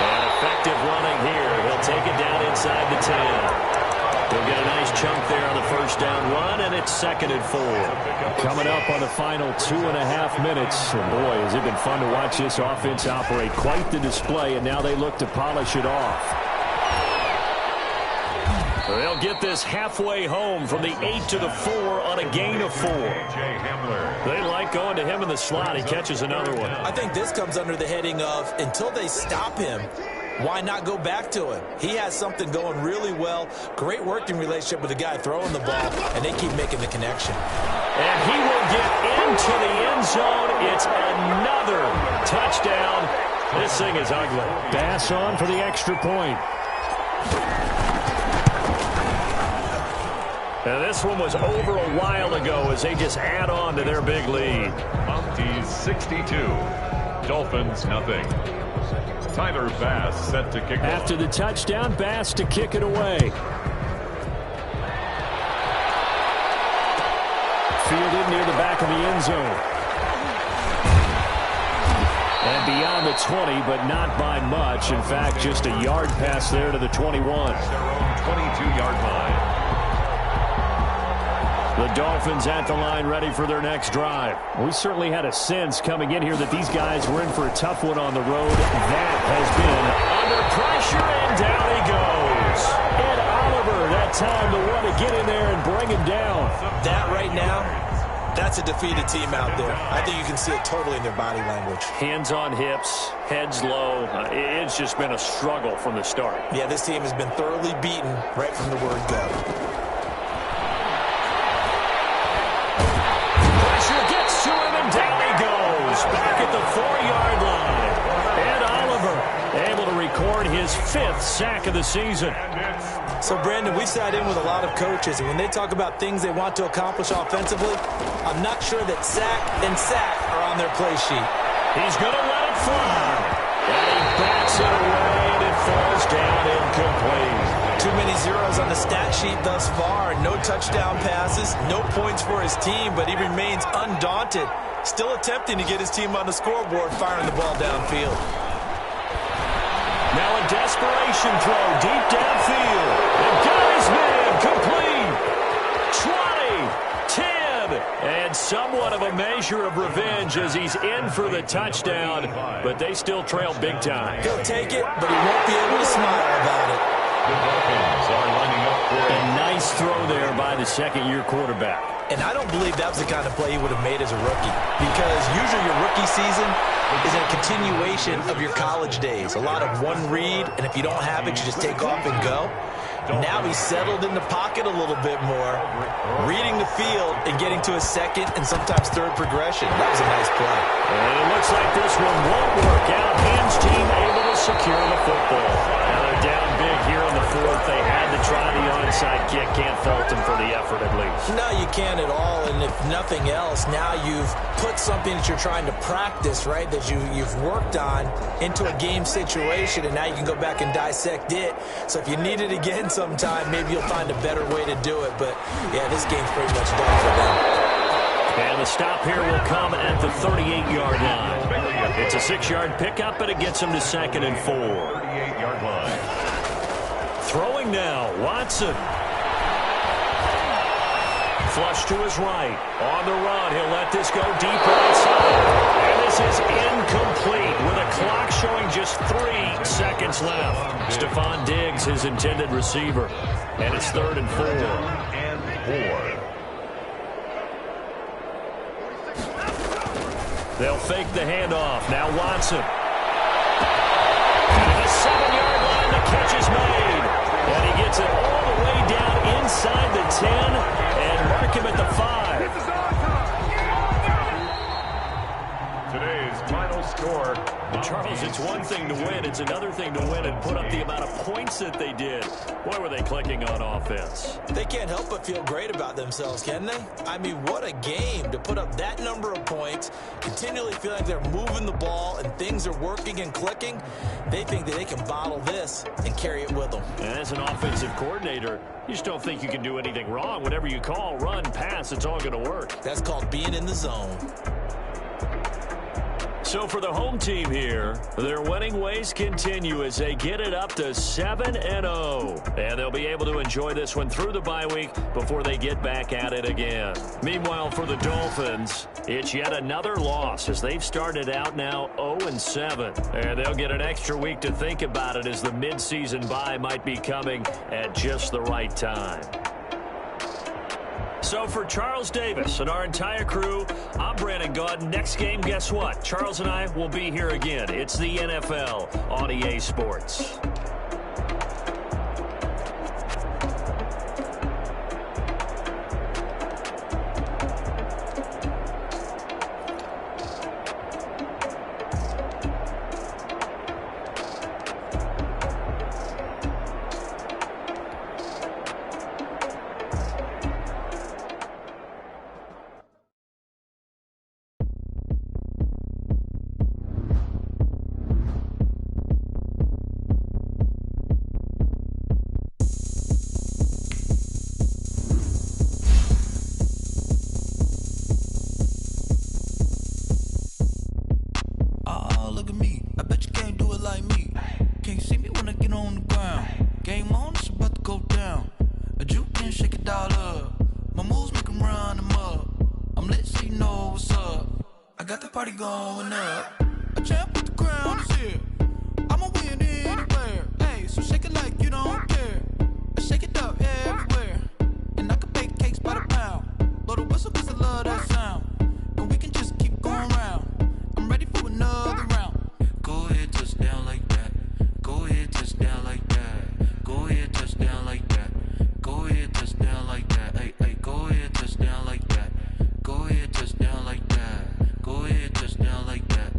A: And effective running here. He'll take it down inside the 10. He'll get a nice chunk there on the 1st down run, and it's 2nd and 4. Coming up on the final 2.5 minutes. And boy, has it been fun to watch this offense operate. Quite the display, and now they look to polish it off. They'll get this halfway home from the 8 to the 4 on a gain of 4. They like going to him in the slot. He catches another one.
B: I think this comes under the heading of until they stop him, why not go back to him? He has something going really well. Great working relationship with the guy throwing the ball, and they keep making the connection.
A: And he will get into the end zone. It's another touchdown. This thing is ugly. Bass on for the extra point. And this one was over a while ago as they just add on to their big lead.
C: Monty's 62. Dolphins, nothing. Tyler Bass set to kick
A: After the touchdown, Bass to kick it away. Fielded near the back of the end zone. And beyond the 20, but not by much. In fact, just a yard pass there to the 21.
C: their own 22-yard line.
A: The Dolphins at the line ready for their next drive. We certainly had a sense coming in here that these guys were in for a tough one on the road. That has been under pressure, and down he goes. Ed Oliver, that time the one to get in there and bring him down.
B: That right now, that's a defeated team out there. I think you can see it totally in their body language.
A: Hands on hips, heads low. It's just been a struggle from the start.
B: Yeah, this team has been thoroughly beaten right from the word go.
A: Gets to him, and down he goes. Back at the 4-yard line. Ed Oliver able to record his 5th sack of the season.
B: So, Brandon, we sat in with a lot of coaches, and when they talk about things they want to accomplish offensively, I'm not sure that sack and sack are on their play sheet.
A: He's going to let it fly. And he bats it away, and it falls down incomplete.
B: Too many zeros on the stat sheet thus far. No touchdown passes, no points for his team, but he remains undaunted. Still attempting to get his team on the scoreboard, firing the ball downfield.
A: Now a desperation throw deep downfield. And got his man complete. 20, 10, and somewhat of a measure of revenge as he's in for the touchdown, but they still trail big time.
B: He'll take it, but he won't be able to smile about it.
C: The Dolphins are lining up for
A: A nice throw there by the second-year quarterback.
B: And I don't believe that was the kind of play he would have made as a rookie, because usually your rookie season is a continuation of your college days. A lot of one read, and if you don't have it, you just take off and go. Now he's settled in the pocket a little bit more, reading the field and getting to a second and sometimes third progression. That was a nice play.
A: And it looks like this one won't work out. Hams team able to secure the football. Now they're down big here in the 4th. They had to try the onside kick. Can't fault them for the effort at least.
B: No, you can't at all. And if nothing else, now you've put something that you're trying to practice, right, that you've worked on into a game situation, and now you can go back and dissect it. So if you need it again sometime, maybe you'll find a better way to do it. But, yeah, this game's pretty much done for them.
A: And the stop here will come at the 38-yard line. It's a 6-yard pickup, and it gets him to 2nd and 4.
C: 38-yard line.
A: Throwing now, Watson. Flush to his right. On the run, he'll let this go deep outside. And this is incomplete with a clock showing just 3 seconds left. Stephon Diggs, his intended receiver. And it's 3rd and 4. They'll fake the handoff. Now Watson. And the 7-yard line, the catch is made. And he gets it all the way down inside the 10 and mark him at the 5.
C: Today's final score.
A: Charles, it's one thing to win. It's another thing to win and put up the amount of points that they did. Boy, were they clicking on offense.
B: They can't help but feel great about themselves, can they? I mean, what a game to put up that number of points, continually feel like they're moving the ball and things are working and clicking. They think that they can bottle this and carry it with them.
A: And as an offensive coordinator, you just don't think you can do anything wrong. Whatever you call, run, pass, it's all going to work.
B: That's called being in the zone.
A: So for the home team here, their winning ways continue as they get it up to 7-0. And they'll be able to enjoy this one through the bye week before they get back at it again. Meanwhile, for the Dolphins, it's yet another loss as they've started out now 0-7. And they'll get an extra week to think about it as the midseason bye might be coming at just the right time. So for Charles Davis and our entire crew, I'm Brandon Gaudin. Next game, guess what? Charles and I will be here again. It's the NFL on EA Sports.
F: Going up, a champ with the crown is here. I'ma win anywhere. Hey, so shake it like you don't care. Shake it up everywhere. And I can bake cakes by the pound. Blow the whistle 'cause I love that sound. And we can just keep going round. I'm ready for another round. Go ahead, touch down like that. Go ahead, touch down like that. Go ahead, touch down like that. Go ahead, touch down like that. Hey, hey, go ahead, touch down like that. Go ahead, touch down like that. Go ahead, touch down like that.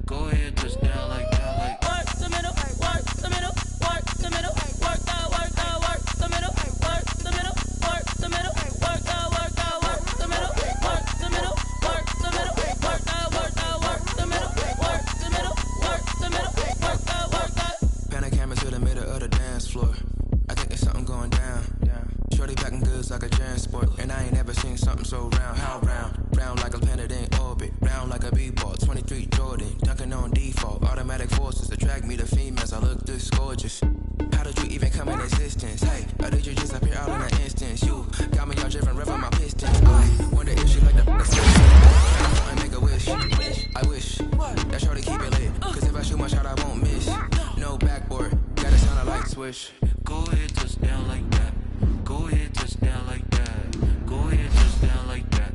F: Go ahead, touch down like that. Like work the middle, work the middle, work the middle, work the middle, work the middle, work the middle, work the middle, work the middle, work the middle, work the middle, work the middle, work the middle, work the. Pan a camera to the middle of the dance floor. I think there's something going down. Shorty packing goods like a transport, and I ain't never seen something so round. How round? Round like a planet in orbit, round like a b-ball. 23 Jordan, dunking on default. Automatic forces attract me to females. I look this gorgeous. How did you even come in existence? Hey, or did you just appear out in an instance? You got me all driven, revving my pistons. I wonder if she like the and make a wish. I wish that shorty keep it lit, 'cause if I shoot my shot, I won't miss. No backboard, gotta sound a light switch. Go ahead, touch down like that. Go ahead, touch down like that. Go ahead, touch down like that.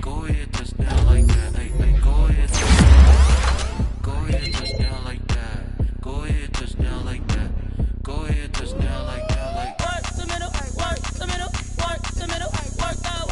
F: Go ahead, touch down like that. Hey, hey, go ahead, touch down. Go ahead, touch down like that. Go ahead, touch down like that. Go ahead, touch down like that. Like work the middle, work the middle, work the middle, work the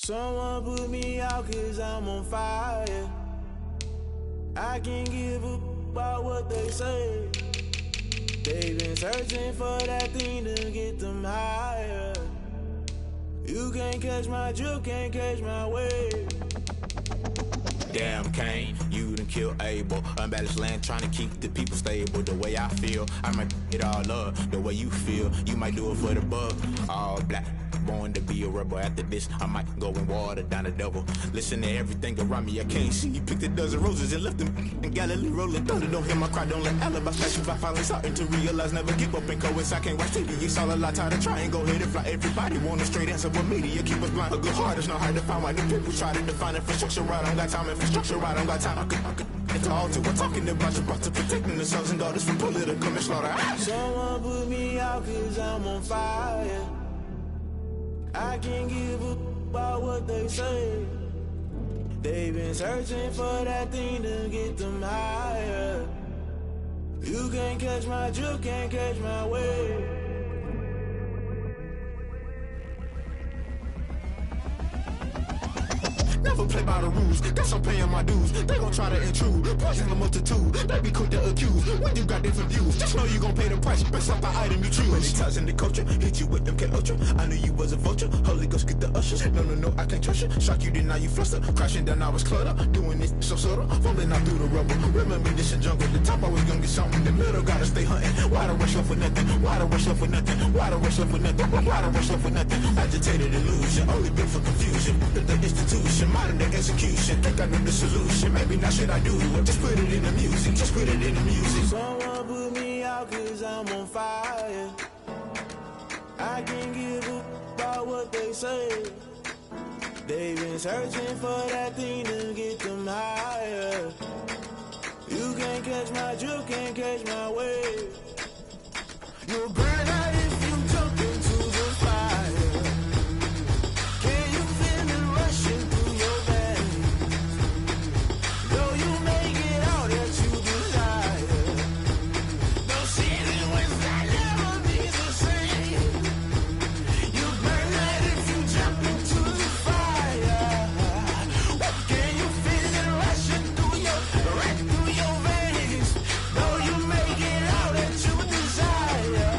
G: Someone put me out 'cause I'm on fire. I can't give up about what they say. They've been searching for that thing to get them higher. You can't catch my drift, can't catch my wave.
H: Damn, Kane, you done killed Abel. Unbalanced land, trying to keep the people stable. The way I feel, I might it all up. The way you feel, you might do it for the buck. All black, born to be a rebel. After this, I might go and water down the devil. Listen to everything around me, I can't see. You picked a dozen roses and left them in Galilee rolling thunder. Don't hear my cry, don't let alibi flash. If I finally starting to realize, never give up and coincide. Can't watch TV, it's all a lot. Tired of trying, go ahead and fly. Everybody want a straight answer, but media keep us blind. A good heart is not hard to find. Why the people try to define infrastructure right? I don't got time, infrastructure right, I don't got time. I could it's all to. We're talking about you, about to protecting the sons and daughters from political and slaughter.
G: Someone put me out 'cause I'm on fire. I can't give up about what they say. They've been searching for that thing to get them higher. You can't catch my drift, can't catch my wave.
H: Never play by the rules, guess I'm paying my dues. They gon' try to intrude, poison the multitude. They be quick to accuse, when you got different views. Just know you gon' pay the price, based off the item you choose. Many times in the culture, hit you with them K-Ultra. I knew you was a vulture, Holy Ghost get the ushers. No, I can't trust you. Shock you, then now you fluster. Crashing down, I was cluttered. Doing this so subtle, falling out through the rubble. Remember this in jungle, the top I was gonna get something. The middle gotta stay hunting. Why the rush left for nothing? Why the rush left for nothing? Why the rush left for nothing? Why the rush left for nothing? Agitated illusion, only built for confusion. The institution, modern day execution. Think I know the solution. Maybe not should I do it? Just put it in the music. Just put it in the music.
G: Someone put me out 'cause I'm on fire. I can't give up about what they say. They've been searching for that thing to get them higher. You can't catch my drift, can't catch my wave. You'll burn out if you jump into the fire. Can you feel it rushing through your veins? Though you make it all that you desire. No season when that never be the same. You burn out if you jump into the fire. Can you feel it rushing through your veins? Though you make it all that you desire.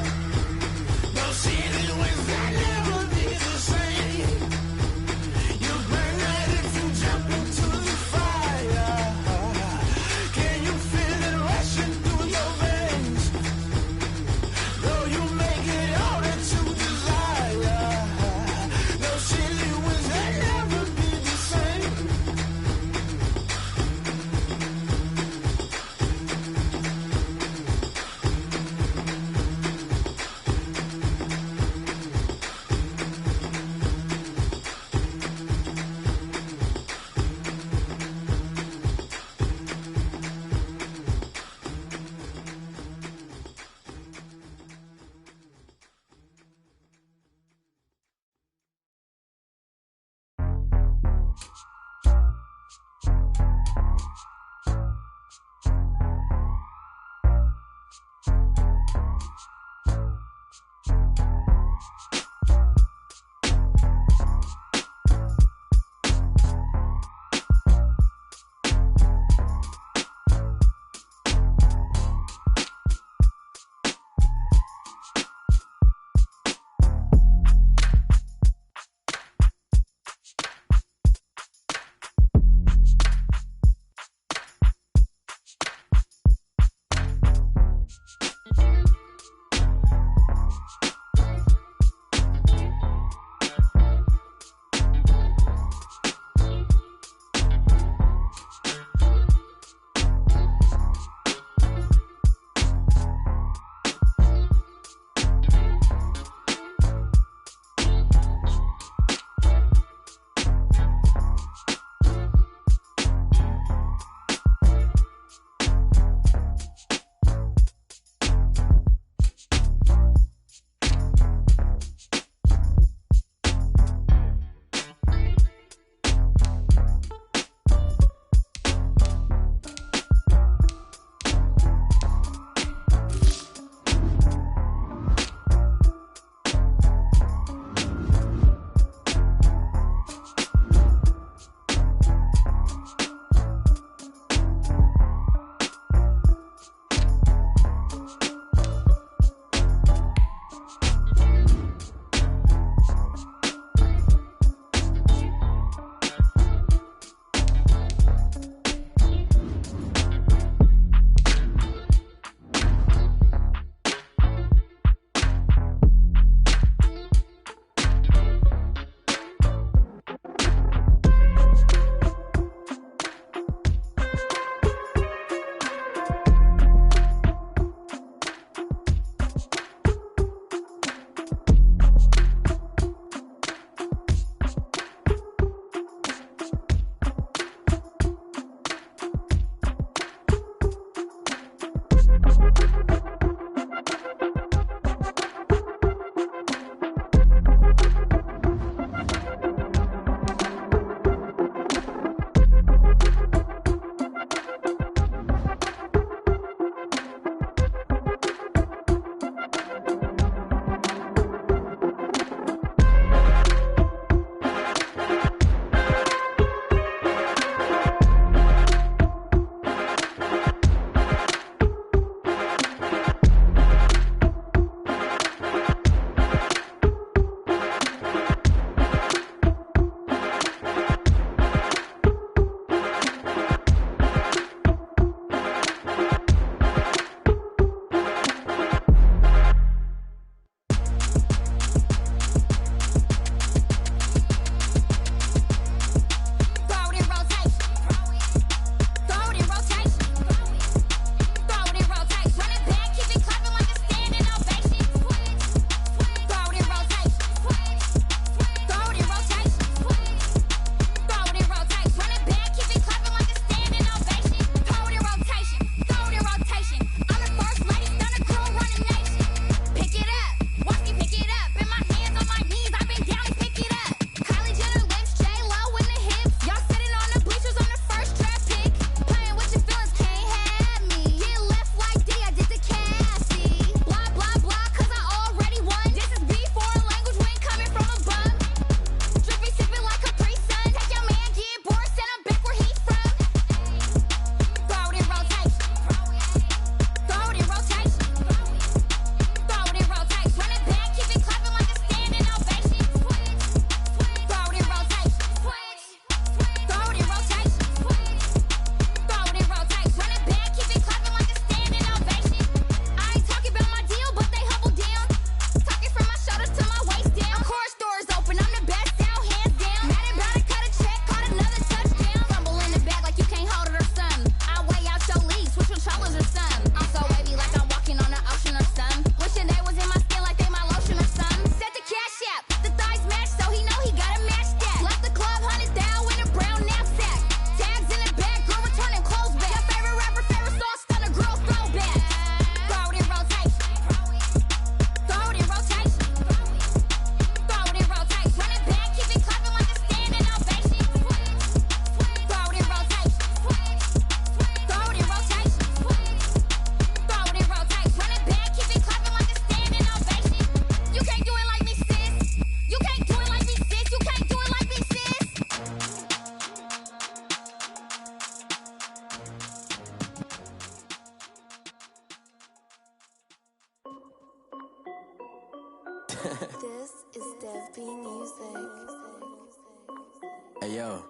F: Hey yo,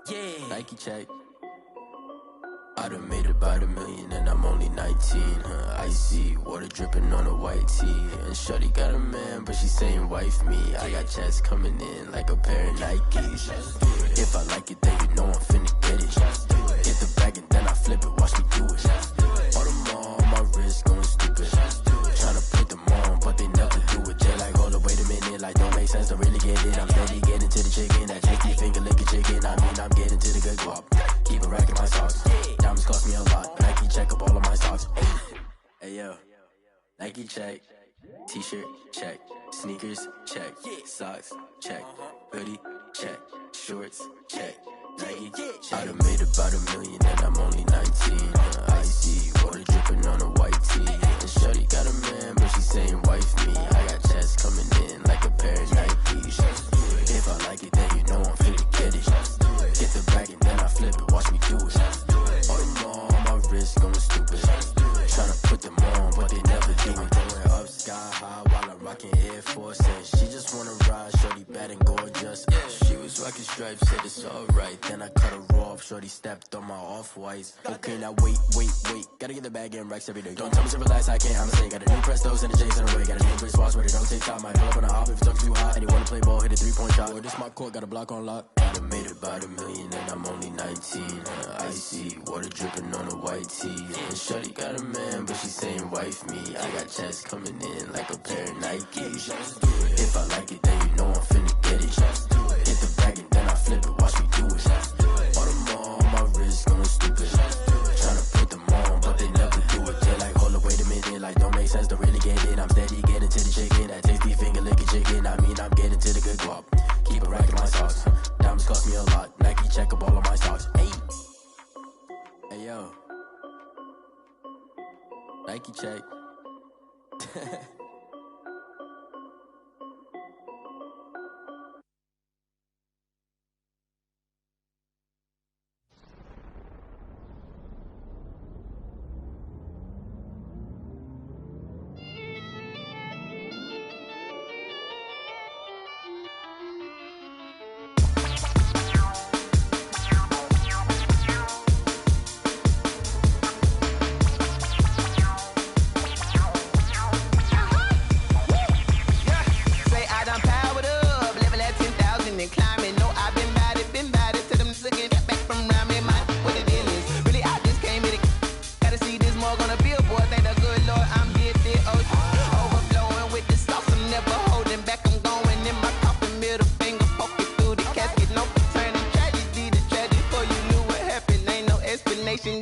F: yeah. Nike check. I done made about $1 million and I'm only 19. Icy water dripping on a white tee. And shorty got a man, but she saying wife me. I got checks coming in like a pair of Nikes. If I like it, then you know I'm finna get it. Get the bag and then I flip it, watch me do it. All them on my wrist going stupid. Tryna put them on, but they never do it. They like, hold up, wait a minute, like don't make sense, don't really get it. I'm steady getting to the chicken, that tasty finger licking chicken. I mean, I'm getting to the good guap. Keep a rack in my socks. Diamonds cost me a lot. Nike check up all of my socks. Hey yo, Nike check. T-shirt check. Sneakers check. Socks check. Hoodie check. Shorts check. Nike I done made about $1 million and I'm only 19. Icy water dripping on a white tee. And shorty got a man, but she saying wife me. I got checks coming in like a pair of Nikes. If I like it, then you know I'm finna get it. Get the bag and then I flip it, watch me do it. All them on my wrist going stupid. Tryna put them on, but they never do it. Going up sky high while I'm rocking Air Force. And she just wanna ride, shorty bad and gorgeous. She was rocking stripes, said it's alright. Then I cut her off, shorty stepped on my off-whites. Okay, now wait. Gotta get the bag and racks every day. Don't tell me to relax, I can't, I'ma say. Got a new Prestos and the J's in the way. Got a new Chris Boss, but it don't take time. I pull up on a hop if it's talking too hot. And you wanna play ball, hit a 3-point shot. Or this my court, got a block on lock. I done made about $1 million and I'm only 19. Icy water dripping on a white tee. And shorty got a man, but she saying wife me. I got checks coming in like a pair of Nikes. If I like it, then you know I'm finna get it. Hit the bag and then I flip it, watch me do it. All them on my wrist going stupid. Tryna put them on, but they never do it. They like, hold up, wait a minute, like don't make sense, don't really get it. I'm steady getting to the chicken, that tasty finger licking chicken. I mean, I'm getting to the good guap. Keep a rack in my socks. Diamonds cost me a lot. Nike check up all of my stocks. Hey yo, Nike check.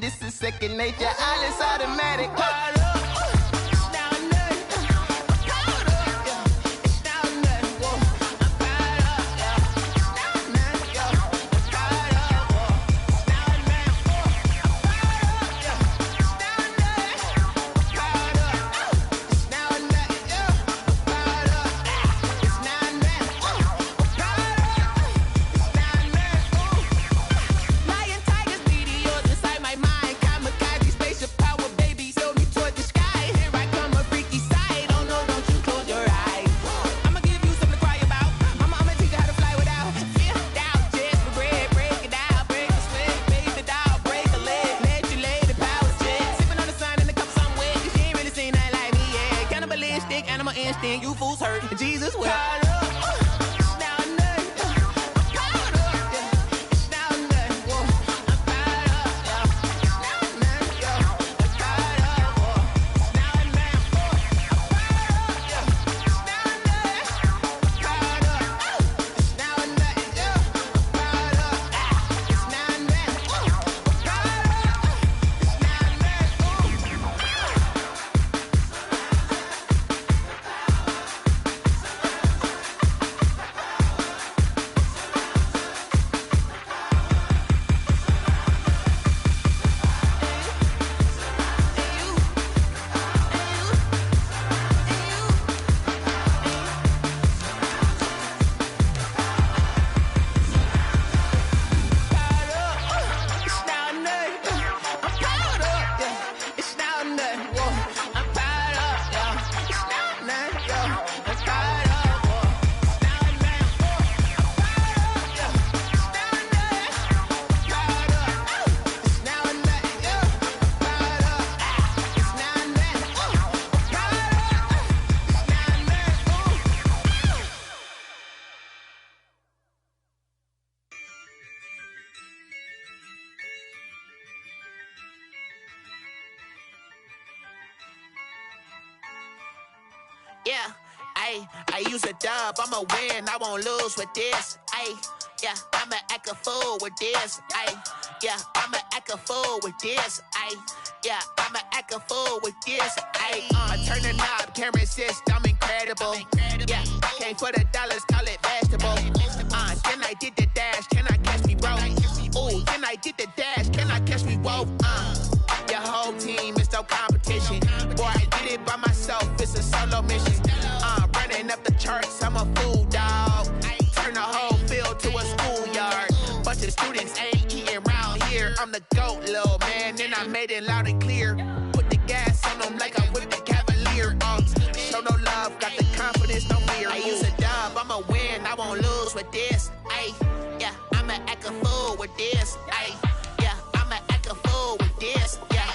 I: This is second nature, all is automatic. You fools hurt. Jesus will. I use a dub, I'ma win, I won't lose with this. Yeah, I'ma act a fool with this. Yeah, I'ma act a fool with this. Yeah, I'ma act a fool with this. I turn the knob, can't resist, I'm incredible. Yeah, came for the dollars, call it vegetable. Then I did the dash, can I catch me, bro? Ooh, then I did the dash, can I catch me, whoa? Your whole team is no competition. Boy, I did it by myself, it's a solo mission. Running up the charts, I'm a fool, dog. Turn the whole field to a schoolyard. Bunch of students ain't eating round here. I'm the GOAT, little man, and I made it loud and clear. Put the gas on them like I'm with the Cavalier. Show no love, got the confidence, no fear. I use a dub, I'ma win, I won't lose with this. Yeah, I'ma act a fool with this. Yeah, I'ma act a fool with this. Yeah,